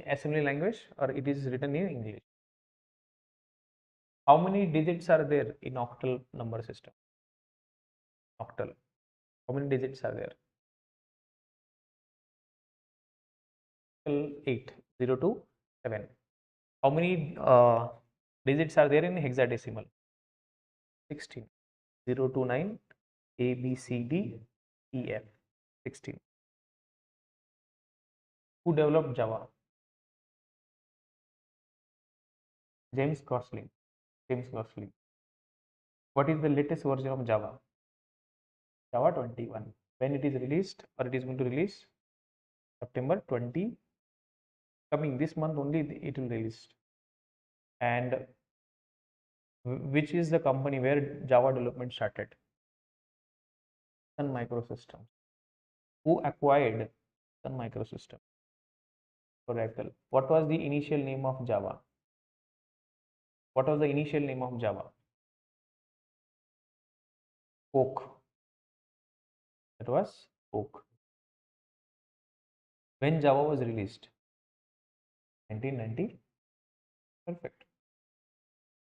Speaker 1: Assembly language, or it is written in English. How many digits are there in octal number system? Octal. How many digits are there? 8, 0 to 7. How many digits are there in hexadecimal? 16. 0 to 9, A, B, C, D, E, F. 16. Who developed Java? James Gosling. James Gosling. What is the latest version of Java? Java 21. When it is released, or it is going to release? September 20. Coming this month only it will release. And which is the company where Java development started? Sun Microsystems. Who acquired Sun Microsystems? Oracle. What was the initial name of Java? What was the initial name of Java? Oak. That was Oak. When Java was released? 1990. Perfect.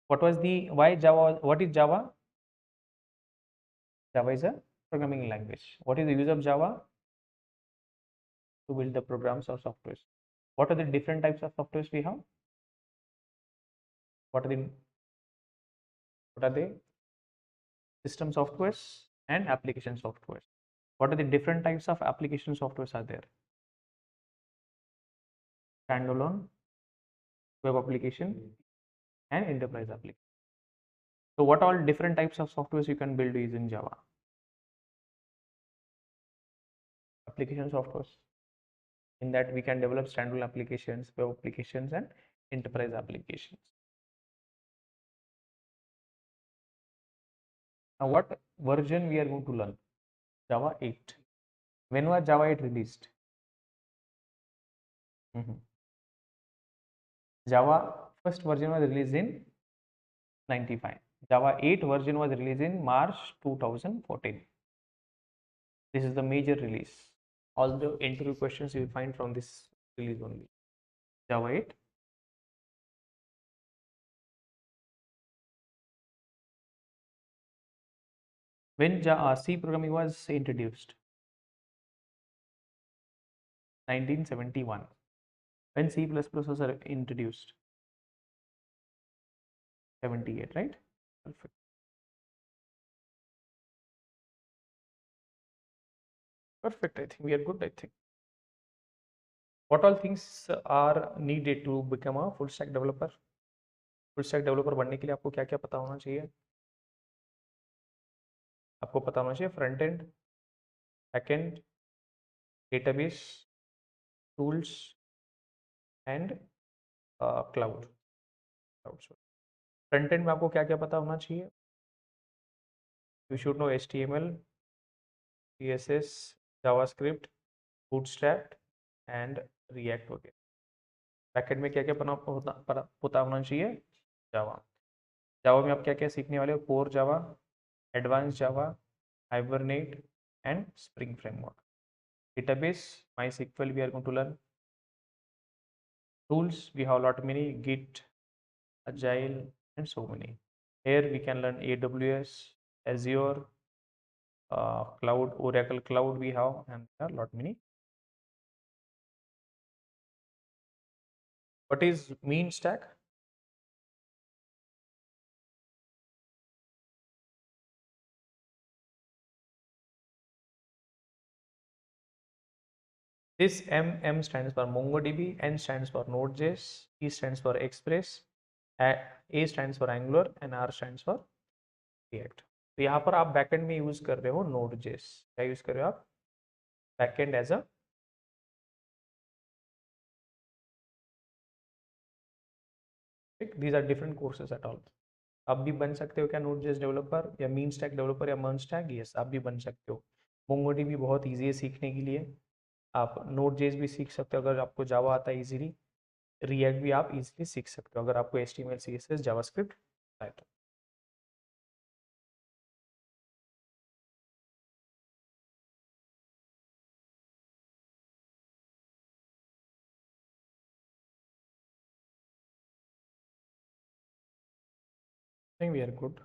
Speaker 1: What was the, why Java? What is Java? Java is a programming language. What is the use of Java? To build the programs or softwares. What are the different types of softwares we have? What are the, what are they? system softwares and application softwares. What are the different types of application softwares are there? Standalone, web application, and enterprise application. So what all different types of softwares you can build using Java? Application softwares. In that we can develop standalone applications, web applications, and enterprise applications. Now what version we are going to learn? Java 8. When was Java 8 released? Java first version was released in 95. Java 8 version was released in March 2014. This is the major release. All the interview questions you will find from this release only. Java 8. When C programming was introduced? 1971. When C++ was introduced? 78, right? Perfect. Perfect. I think we are good. I think. What all things are needed to become a full stack developer? Full stack developer बनने के लिए आपको क्या क्या पता होना चाहिए? आपको पता होना चाहिए front end, back and, database, tools and cloud. Front end में आपको क्या क्या पता होना चाहिए? You should know HTML, CSS, JavaScript, bootstrap and react वगैरह. बैकएंड में क्या क्या पता होना चाहिए? जावा. जावा में आप क्या क्या सीखने वाले हो? Core Java, advance Java, hibernate and spring framework. Database, MySQL we are going to learn. Tools, we have a lot many: Git, Agile, and so many. Here we can learn AWS, Azure, Cloud, Oracle Cloud we have, and there are a lot many. What is mean stack? This M stands for MongoDB, N stands for Node.js, E stands for Express, A stands for Angular, and R stands for React. तो यहाँ पर आप backend में use कर रहे हो Node.js. क्या use कर रहे हो आप? Backend as a these are different courses at all. आप भी बन सकते हो क्या Node.js डेवलपर या मीन स्टैक डेवलपर या मर्ज स्टैक? यस, आप भी बन सकते हो. MongoDB बहुत ईजी है सीखने के लिए. आप Node.js भी सीख सकते हो अगर आपको जावा आता है इजीली. रिएक्ट भी आप इजीली सीख सकते हो अगर आपको HTML, CSS, जावास्क्रिप्ट आता है तो. I think we are good.